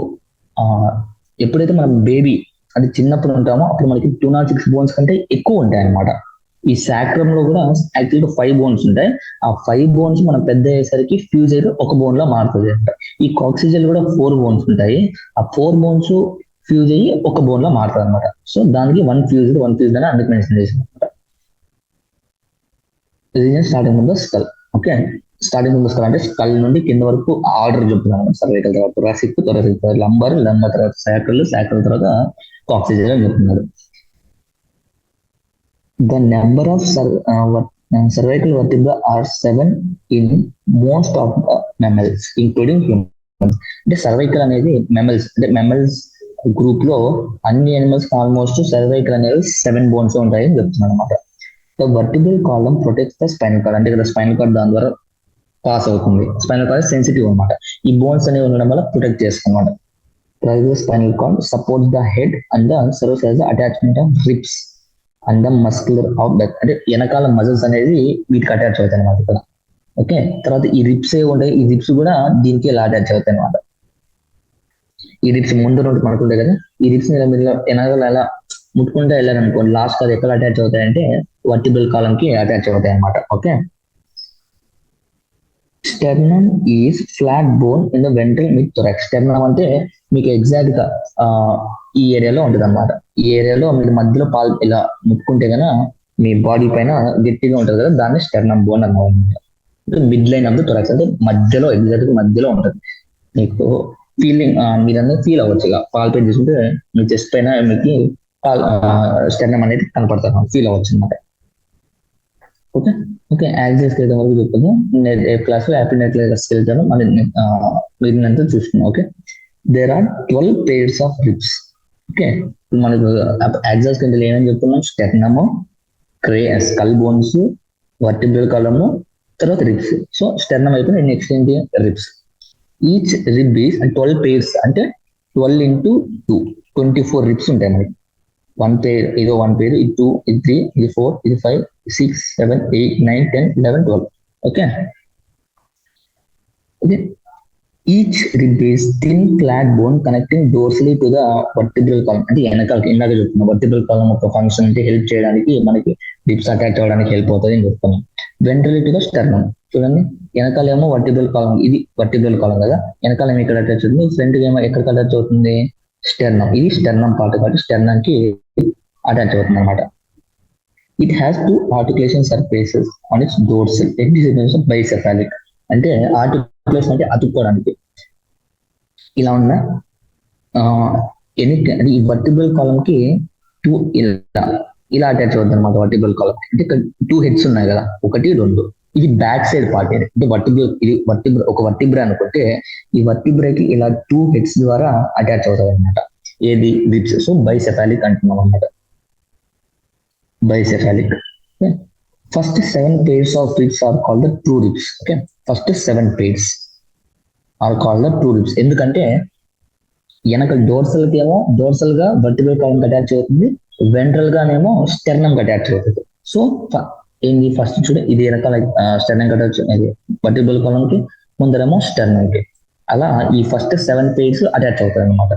ఎప్పుడైతే మనం బేబీ అది చిన్నప్పుడు ఉంటామో అప్పుడు మనకి 206 బోన్స్ కంటే ఎక్కువ ఉంటాయి అనమాట. ఈ సాక్రమ్ లో కూడా యాక్చువల్గా 5 బోన్స్ ఉంటాయి. ఆ 5 బోన్స్ మనం పెద్ద అయ్యేసరికి ఫ్యూజ్ అయితే ఒక బోన్ లా మారుతుంది అంట. ఈ కాక్సిజల్ కూడా 4 బోన్స్ ఉంటాయి. ఆ 4 బోన్స్ ఫ్యూజ్ అయ్యి ఒక బోన్ లా మారుతుంది అనమాట. సో దానికి 1 ఫ్యూజ్డ్ అని అందుకు మెన్షన్ చేసింది అనమాట. స్టార్టింగ్ ముందు స్కల్. ఓకే, స్టార్టింగ్ ముందు స్కల్ అంటే స్కల్ నుండి కింద వరకు ఆర్డర్ చెప్తున్నాను. సర్వైకల్ తర్వాత థొరాసిక్, లంబర్ తర్వాత సాక్రల్ తర్వాత కాక్సిజల్ అని చెప్తున్నారు. The number of cervical vertebrae are 7 in most of the mammals, including humans. అంటే సర్వైకల్ అనేది మెమల్స్ అంటే మెమల్స్ గ్రూప్ లో అన్ని యానిమల్స్ ఆల్మోస్ట్ సర్వైకల్ అనేవి 7 బోన్స్ ఉంటాయని చెప్తున్నాను అనమాట. The vertebral column protects the spinal cord, అంటే ఇక్కడ స్పైనల్ కార్డ్ దాని ద్వారా పాస్ అవుతుంది. స్పైనల్ కార్డ్ సెన్సిటివ్ అనమాట, ఈ బోన్స్ అనేవి ఉండడం వల్ల ప్రొటెక్ట్ చేస్తుందన్నమాట. Spinal cord supports the head and serves as the attachment of ribs and the muscular of back, అంటే వెనకాల మజిల్స్ అనేది వీటికి అటాచ్ అవుతాయి అనమాట ఇక్కడ. ఓకే, తర్వాత ఈ రిబ్స్ ఏ ఉంటాయి, ఈ రిబ్స్ కూడా దీనికి ఇలా అటాచ్ అవుతాయి అనమాట. ఈ రిబ్స్ ముందు రెండు మనకుంటాయి కదా, ఈ రిబ్స్ మీరు వెనకాల ఎలా ముట్టుకుంటే వెళ్ళారనుకోండి, లాస్ట్ అది ఎక్కడ అటాచ్ అవుతాయంటే వర్టిబ్రల్ కాలమ్ కి అటాచ్ అవుతాయి అనమాట. Okay, sternum is flat bone in the ventral mid thorax. Sternum అంటే మీకు ఎగ్జాక్ట్ గా ఈ ఏరియాలో ఉంటుంది అనమాట. ఈ ఏరియాలో మీరు మధ్యలో పాలు ఇలా ముట్టుకుంటే కనుక మీ బాడీ పైన గట్టిగా ఉంటుంది కదా, దాన్ని స్టెర్నమ్ బోన్ అన్నమాట. Mid line of the thorax అంటే మధ్యలో, ఎగ్జాక్ట్ మధ్యలో ఉంటుంది. మీకు ఫీలింగ్ మీరన్నీ ఫీల్ అవ్వచ్చు, ఇక పాల్పేట్ చేసుకుంటే మీ చెస్ట్ పైన మీకు స్టెర్నమ్ అనేది కనపడతారు, ఫీల్ అవ్వచ్చు అనమాట. ఓకే ఓకే, యాక్సిస్ స్కెలిటన్ వరకు చెప్తాను. క్లాస్ లో హ్యాపీ స్కెలిటన్ మీరు చూస్తున్నాం. Okay, there are 12 pairs of ribs. Okay, మనకు యాక్సిస్ స్కెలిటన్ ఏమని చెప్తున్నాం, sternum, skull bones, vertebral column, తర్వాత రిబ్స్. సో స్టెర్నమ్ అయిపోయింది, నెక్స్ట్ ఏంటి ribs. Each rib is 12 pairs అంటే 12 into 2 24 రిబ్స్ ఉంటాయి మనకి. 1 pair, ఇదో 1 pair, ఇది 2, ఇది 3, ఇది 4, ఇది 5, 6, 7, 8, 9, 10, 11, 12. Okay okay, each rib is thin clad bone connecting dorsally to the vertebral column. అంటే వెనకాలకి ఇందాక చెప్తున్నాం, వర్టిబ్రల్ కాలమ్ ఒక ఫంక్షన్ అంటే హెల్ప్ చేయడానికి, మనకి రిబ్స్ అటాచ్ అవ్వడానికి హెల్ప్ అవుతుంది అని చెప్తున్నాం. వెంట్రలీ టు ద స్టెర్నమ్, చూడండి వెనకాల ఏమో వర్టిబ్రల్ కాలమ్, ఇది వర్టిబ్రల్ కాలమ్ కదా, వెనకాల ఏమో ఇక్కడ అటాచ్ అవుతుంది, ఫ్రంట్ ఏమో ఎక్కడ అటాచ్ అవుతుంది, స్టెర్నమ్. ఇది స్టెర్నమ్ పార్ట్ కాబట్టి స్టెర్నమ్ కి అటాచ్ అవుతుంది అనమాట. It has 2 articulation surfaces on its dorsal. Exhibition bicephalic, అంటే ఆర్టికులేషన్ అంటే అతుక్కోవడానికి ఇలా ఉన్న ఈ వర్టిబ్రల్ కాలమ్ కి 2 ఇలా అటాచ్ అవుతుంది అనమాట. వర్టిబ్రల్ కాలమ్ అంటే ఇక్కడ 2 heads ఉన్నాయి కదా, 1, 2. ఇది బ్యాక్ సైడ్ పార్ట్, అంటే ఒక వర్టిబ్రా అనుకుంటే ఈ వర్టిబ్రాకి ఇలా 2 heads ద్వారా అటాచ్ అవుతుంది అనమాట. ఏది రిబ్స్. సో బైసెఫాలిక్ అంటున్నాం అనమాట, bicephalic. Okay. First 7 pairs of ribs are called the true ribs. Okay. First 7 pairs are called the true ribs. ఎందుకంటే వెనక డోర్సల్ గా వర్టిబ్రల్ కాలమ్ అటాచ్ అవుతుంది, వెంట్రల్ గానేమో స్టెర్నమ్ అటాచ్ అవుతుంది. సో ఏంది ఫస్ట్ చూడ, ఇది వెనకాల స్టెర్నమ్ అటాచ్, ఇది వర్టిబ్రల్ కాలమ్ కి, ముందరేమో స్టెర్నమ్ కి. అలా ఈ ఫస్ట్ 7 pairs అటాచ్ అవుతాయి అనమాట.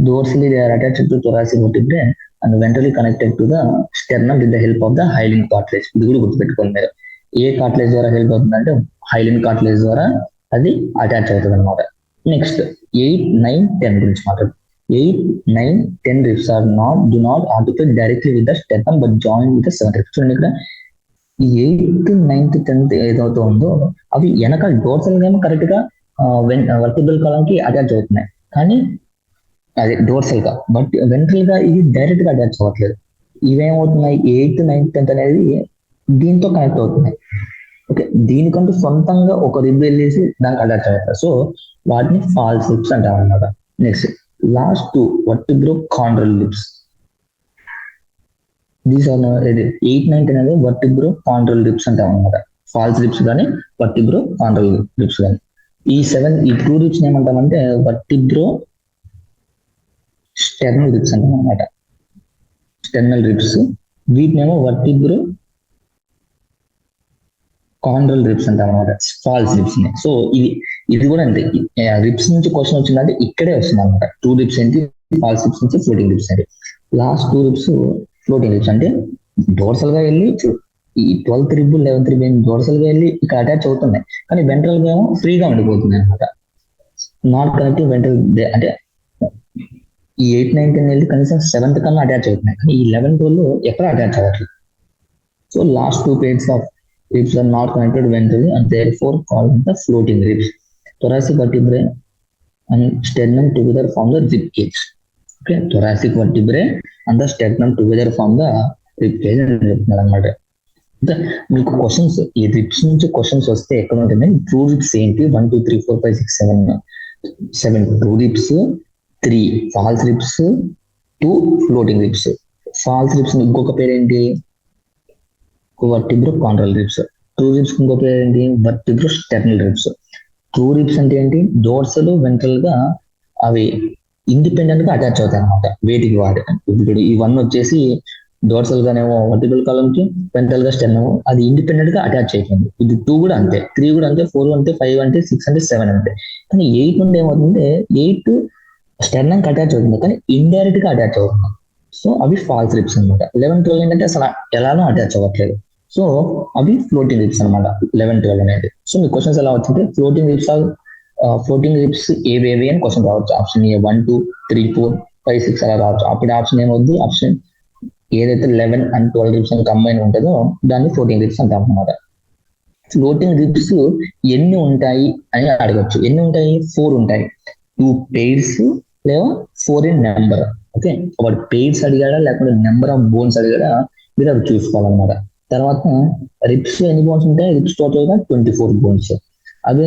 Dorsally they are attached to thoracic vertebrae and ventrally connected to the sternum with the help of the hyaline cartilage. ఇది కూడా గుర్తుపెట్టుకోండి మీరు. ఏ కార్టిలేజ్ ద్వారా హెల్ప్ అవుతుందంటే హైలిన్ కార్టిలేజ్ ద్వారా అది అటాచ్ అవుతుంది అనమాట. నెక్స్ట్ 8, 9, 10 గురించి మాట్లాడు. 8, 9, 10 ribs do not articulate directly with the sternum but join with the 7 ribs. చూడండి ఇక్కడ ఈ 8th, 9th, 10th ఏదైతే ఉందో అవి వెనకాల డోర్సల్ గా కరెక్ట్ గా వర్టిబ్రల్ కాలమ్ కి అటాచ్ అవుతున్నాయి, కానీ అది డోర్సల్ గా. బట్ వెంట్రల్ గా ఇది డైరెక్ట్ గా అటాచ్ అవ్వట్లేదు. ఇవేమవుతున్నాయి, 8th, 9th, 10th అనేది దీంతో కనెక్ట్ అవుతున్నాయి. ఓకే, దీనికంటూ సొంతంగా ఒక రిబ్ వెళ్ళేసి దానికి అటాచ్ అవుతారు. సో వాటిని ఫాల్స్ రిబ్స్ అంటారు అన్నమాట. Next last 2 vertebrochondral ribs. These are 8, 9, 10 అనేది వర్టిబ్రో కాండ్రల్ రిబ్స్ అంటాం అనమాట. ఫాల్స్ రిబ్స్ కానీ వర్టిబ్రో కాండ్రల్ రిబ్స్ కానీ. ఈ 2 రిబ్స్ ఏమంటామంటే వర్టిబ్రో స్టెర్నల్ రిబ్స్ అంటాం అనమాట. స్టెర్నల్ రిబ్స్, వీటినేమో వర్టిబ్రో కాండ్రల్ రిబ్స్ అంటాం అనమాట, ఫాల్స్ రిబ్స్ ని. సో ఇది కూడా అంతే, రిబ్స్ నుంచి క్వశ్చన్ వచ్చిందంటే ఇక్కడే వస్తుంది అనమాట. 2 రిబ్స్ ఏంటి, ఫాల్స్ రిబ్స్ నుంచి ఫ్లోటింగ్ రిబ్స్ ఏంటి. లాస్ట్ 2 రిబ్స్ ఫ్లోటింగ్ రిబ్స్ అంటే డోర్సల్ గా వెళ్ళి ఈ 12th rib 11th rib dorsal గా వెళ్ళి ఇక్కడ అటాచ్ అవుతున్నాయి, కానీ వెంట్రల్ గా ఏమో ఫ్రీగా ఉండిపోతుంది అనమాట. నాట్ కనెక్టింగ్ వెంట్రల్, అంటే ఈ 8, 9, 10 వెళ్ళి కనీసం 7th కన్నా అటాచ్ అవుతున్నాయి, కానీ ఈ 11th వాళ్ళు ఎక్కడ అటాచ్ అవ్వట్లేదు. So last 2 pairs of ribs are not connected ventrally and therefore called the floating ribs. Thoracic vertebrae and sternum together form the rib cage. Okay, thoracic vertebrae and the sternum together form the rib cage అని చెప్తున్నారు అనమాట. మీకు questions ఈ ribs నుంచి questions వస్తే ఎక్కడ ఉంటుంది, true ribs ఏంటి, 1, 2, 3, 4, 5, 6, 7 true ribs, 3 false ribs, 2 floating ribs. False ribs ఇంకొక పేరు ఏంటి? Vertebrochondral ribs. True ribs ఇంకో పేరు ఏంటి? Vertebrosternal ribs. True ribs అంటే ఏంటి? డోర్సల్ వెంట్రల్ గా అవి ఇండిపెండెంట్ గా అటాచ్ అవుతాయి అనమాట వేటికి వాటి. ఇప్పుడు ఇవన్నీ వచ్చేసి డోర్సల్ గానేమో వర్టికల్ కాలమ్ కి, వెంట్రల్ గా స్టెర్నమ్ అది ఇండిపెండెంట్ గా అటాచ్ అయిపోయింది. ఇది 2 కూడా అంతే, 3 కూడా అంతే, 4 అంటే, 5 అంటే, 6 అంటే, 7 అంటే. కానీ 8 నుండి ఏమవుతుంది? 8 స్టెర్నమ్ కి అటాచ్ అవుతుంది కానీ ఇండైరెక్ట్ గా అటాచ్ అవుతుంది. సో అవి ఫాల్స్ రిబ్స్ అనమాట. 11, 12 ఏంటంటే అసలు ఎలానో అటాచ్ అవ్వట్లేదు. సో అవి ఫ్లోటింగ్ రిబ్స్ అనమాట 11, 12 అనేది. సో మీ క్వశ్చన్స్ ఎలా వచ్చింటే ఫ్లోటింగ్ రిబ్స్ ఏవేవి అని క్వశ్చన్ రావచ్చు. ఆప్షన్ ఏ 1, 2, 3, 4, 5, 6 అలా రావచ్చు. అప్పుడు ఆప్షన్ ఏమవుద్ది? ఆప్షన్ ఏదైతే 11 అండ్ 12 రిబ్స్ అని కంబైన్ ఉంటుందో దాన్ని ఫ్లోటింగ్ రిబ్స్ అంటాం అనమాట. ఫ్లోటింగ్ రిబ్స్ ఎన్ని ఉంటాయి అని అడగచ్చు. ఎన్ని ఉంటాయి? 4 ఉంటాయి. 2 పెయిర్స్ లేదా 4 ఇన్ నెంబర్. ఓకే, వాడు పెయిర్స్ అడిగాడా లేకపోతే నెంబర్ ఆఫ్ బోన్స్ అడిగాడా మీరు అది చూసుకోవాలన్నమాట. తర్వాత రిబ్స్ ఎన్ని బోన్స్ ఉంటాయి? రిబ్స్ టోటల్ గా 24 బోన్స్. అదే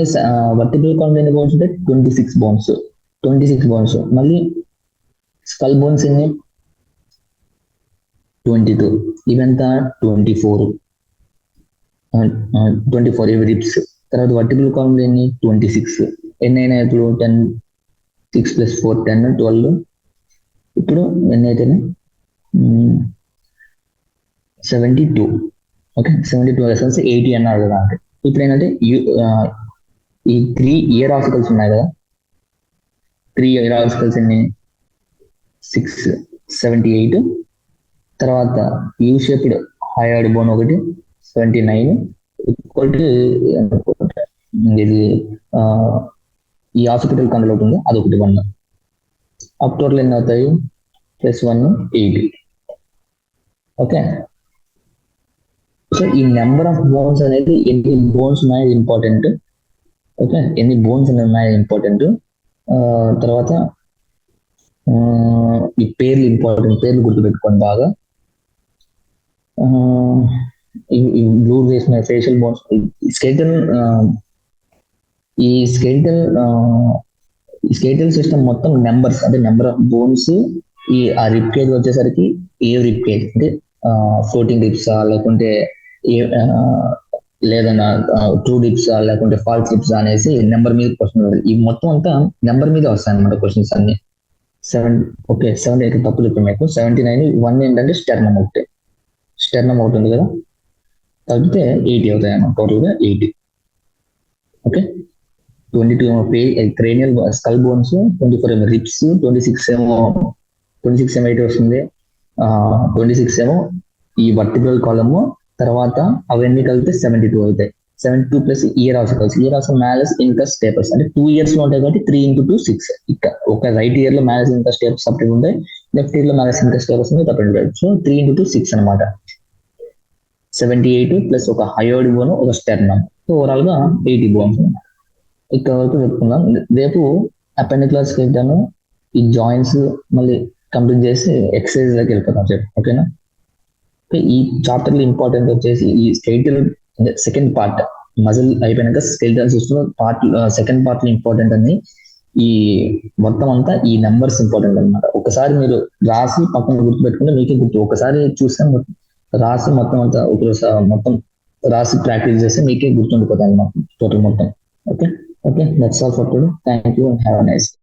వర్టిబ్రల్ కాలమ్ ఎన్ని బోన్స్ ఉంటాయి? 26 బోన్స్. 26 బోన్స్. మళ్ళీ స్కల్ బోన్స్ ఎన్ని? 22. ఇవంతా 24. 24 ఇవి రిబ్స్. తర్వాత వర్టిబ్రల్ కాలమ్ ఎన్ని? 26. ఎన్ని అయినా ఇప్పుడు 10, 6 + 4 10, 12. ఇప్పుడు ఎన్ని అయితే 72. ఓకే, 72 ఎసెన్స్ 80 అన్నారు కదా అంటే. ఇప్పుడు ఏంటంటే ఈ 3 ఇయర్ ఆర్టికల్స్ ఉన్నాయి కదా, 3 ఇయర్ ఆర్టికల్స్ ఎన్ని? 6, 78. తర్వాత యూ షేప్డ్ హైర్డ్ బోన్ ఒకటి 79. ఇది ఈ హాస్పిటల్ కండలు ఒకటి ఉంది, అదొకటి 1. అప్ టోటల్ ఎన్ని అవుతాయి? +1 8. ఓకే, సో ఈ నెంబర్ ఆఫ్ బోన్స్ అనేది ఎన్ని బోన్స్ ఉన్నాయి ఇంపార్టెంట్. ఓకే, ఎన్ని బోన్స్ ఉన్నాయి ఇంపార్టెంట్. తర్వాత ఈ పేర్లు ఇంపార్టెంట్, పేర్లు గుర్తుపెట్టుకోండి బాగా. ఈ బ్లూ వేసిన ఫేషియల్ బోన్స్, స్కెల్టన్, ఈ స్కెల్టల్ సిస్టమ్ మొత్తం నెంబర్స్ అంటే నెంబర్ ఆఫ్ బోన్స్. ఆ రిప్ కేజ్ వచ్చేసరికి ఏ రిప్ కేజ్ అంటే ఫ్లోటింగ్ రిప్సా లేకుంటే లేదన్నా ట్రూ రిప్సా లేకుంటే ఫాల్స్ రిప్సా అనేసి నెంబర్ మీద క్వశ్చన్. ఈ మొత్తం అంతా నెంబర్ మీద వస్తాయి అన్నమాట క్వశ్చన్స్ అన్ని. 7. ఓకే, 7 అయితే తప్పు చెప్పి మీకు 79. 1 ఏంటంటే స్టెర్నమ్ ఒకటి ఉంది కదా, తగ్గితే 80 అవుతాయి అన్నమాట. టోటల్ గా 80. ఓకే, 22 ఏమో క్రేనియల్ స్కల్ బోన్స్, 24 ఏమో రిప్స్, 26 ఏమో 8 వస్తుంది. 26 ఏమో ఈ వర్టిబ్రల్ కాలమ్. తర్వాత అవన్నీ కలిపితే 72 అవుతాయి. 72 plus ear articles. Ear of malleus incus stapes అంటే 2 ఇయర్స్ లో ఉంటాయి కాబట్టి 3 × 2 6. ఇక్కడ ఒక రైట్ ఇయర్ లో మ్యాలస్ ఇన్కస్ స్టేపస్ సపరేట్ ఉంటాయి, లెఫ్ట్ ఇయర్ లో మ్యాలస్ ఇన్కస్ స్టేపస్ సపరేట్ ఉంటాయి. సో 3 × 2 6 అనమాట. 78 ప్లస్ ఒక హయోడ్ బోన్, ఒక స్టెర్నమ్. సో ఓవరాల్ గా 80 బోన్స్. ఇక్కడ వరకు చెప్పుకుందాం. రేపు అపెండిక్యులర్స్కి వెళ్తాను. ఈ జాయింట్స్ మళ్ళీ కంప్లీట్ చేసి ఎక్సర్సైజ్ లోకి వెళ్ళిపోతాం చెప్పి. ఓకేనా? ఈ చాప్టర్ లో ఇంపార్టెంట్ వచ్చేసి ఈ స్కెలిటల్ సెకండ్ పార్ట్ మజిల్ అయిపోయినాక skeletal system part second part లో ఇంపార్టెంట్ అని. ఈ మొత్తం అంతా ఈ నెంబర్స్ ఇంపార్టెంట్ అనమాట. ఒకసారి మీరు రాసి పక్కన గుర్తుపెట్టుకుంటే మీకే గుర్తు. ఒకసారి చూస్తే రాసి మొత్తం అంతా మొత్తం రాసి ప్రాక్టీస్ చేస్తే మీకే గుర్తుండిపోతాయి అన్నమాట టోటల్ మొత్తం. Okay, that's all for today. Thank you and have a nice day.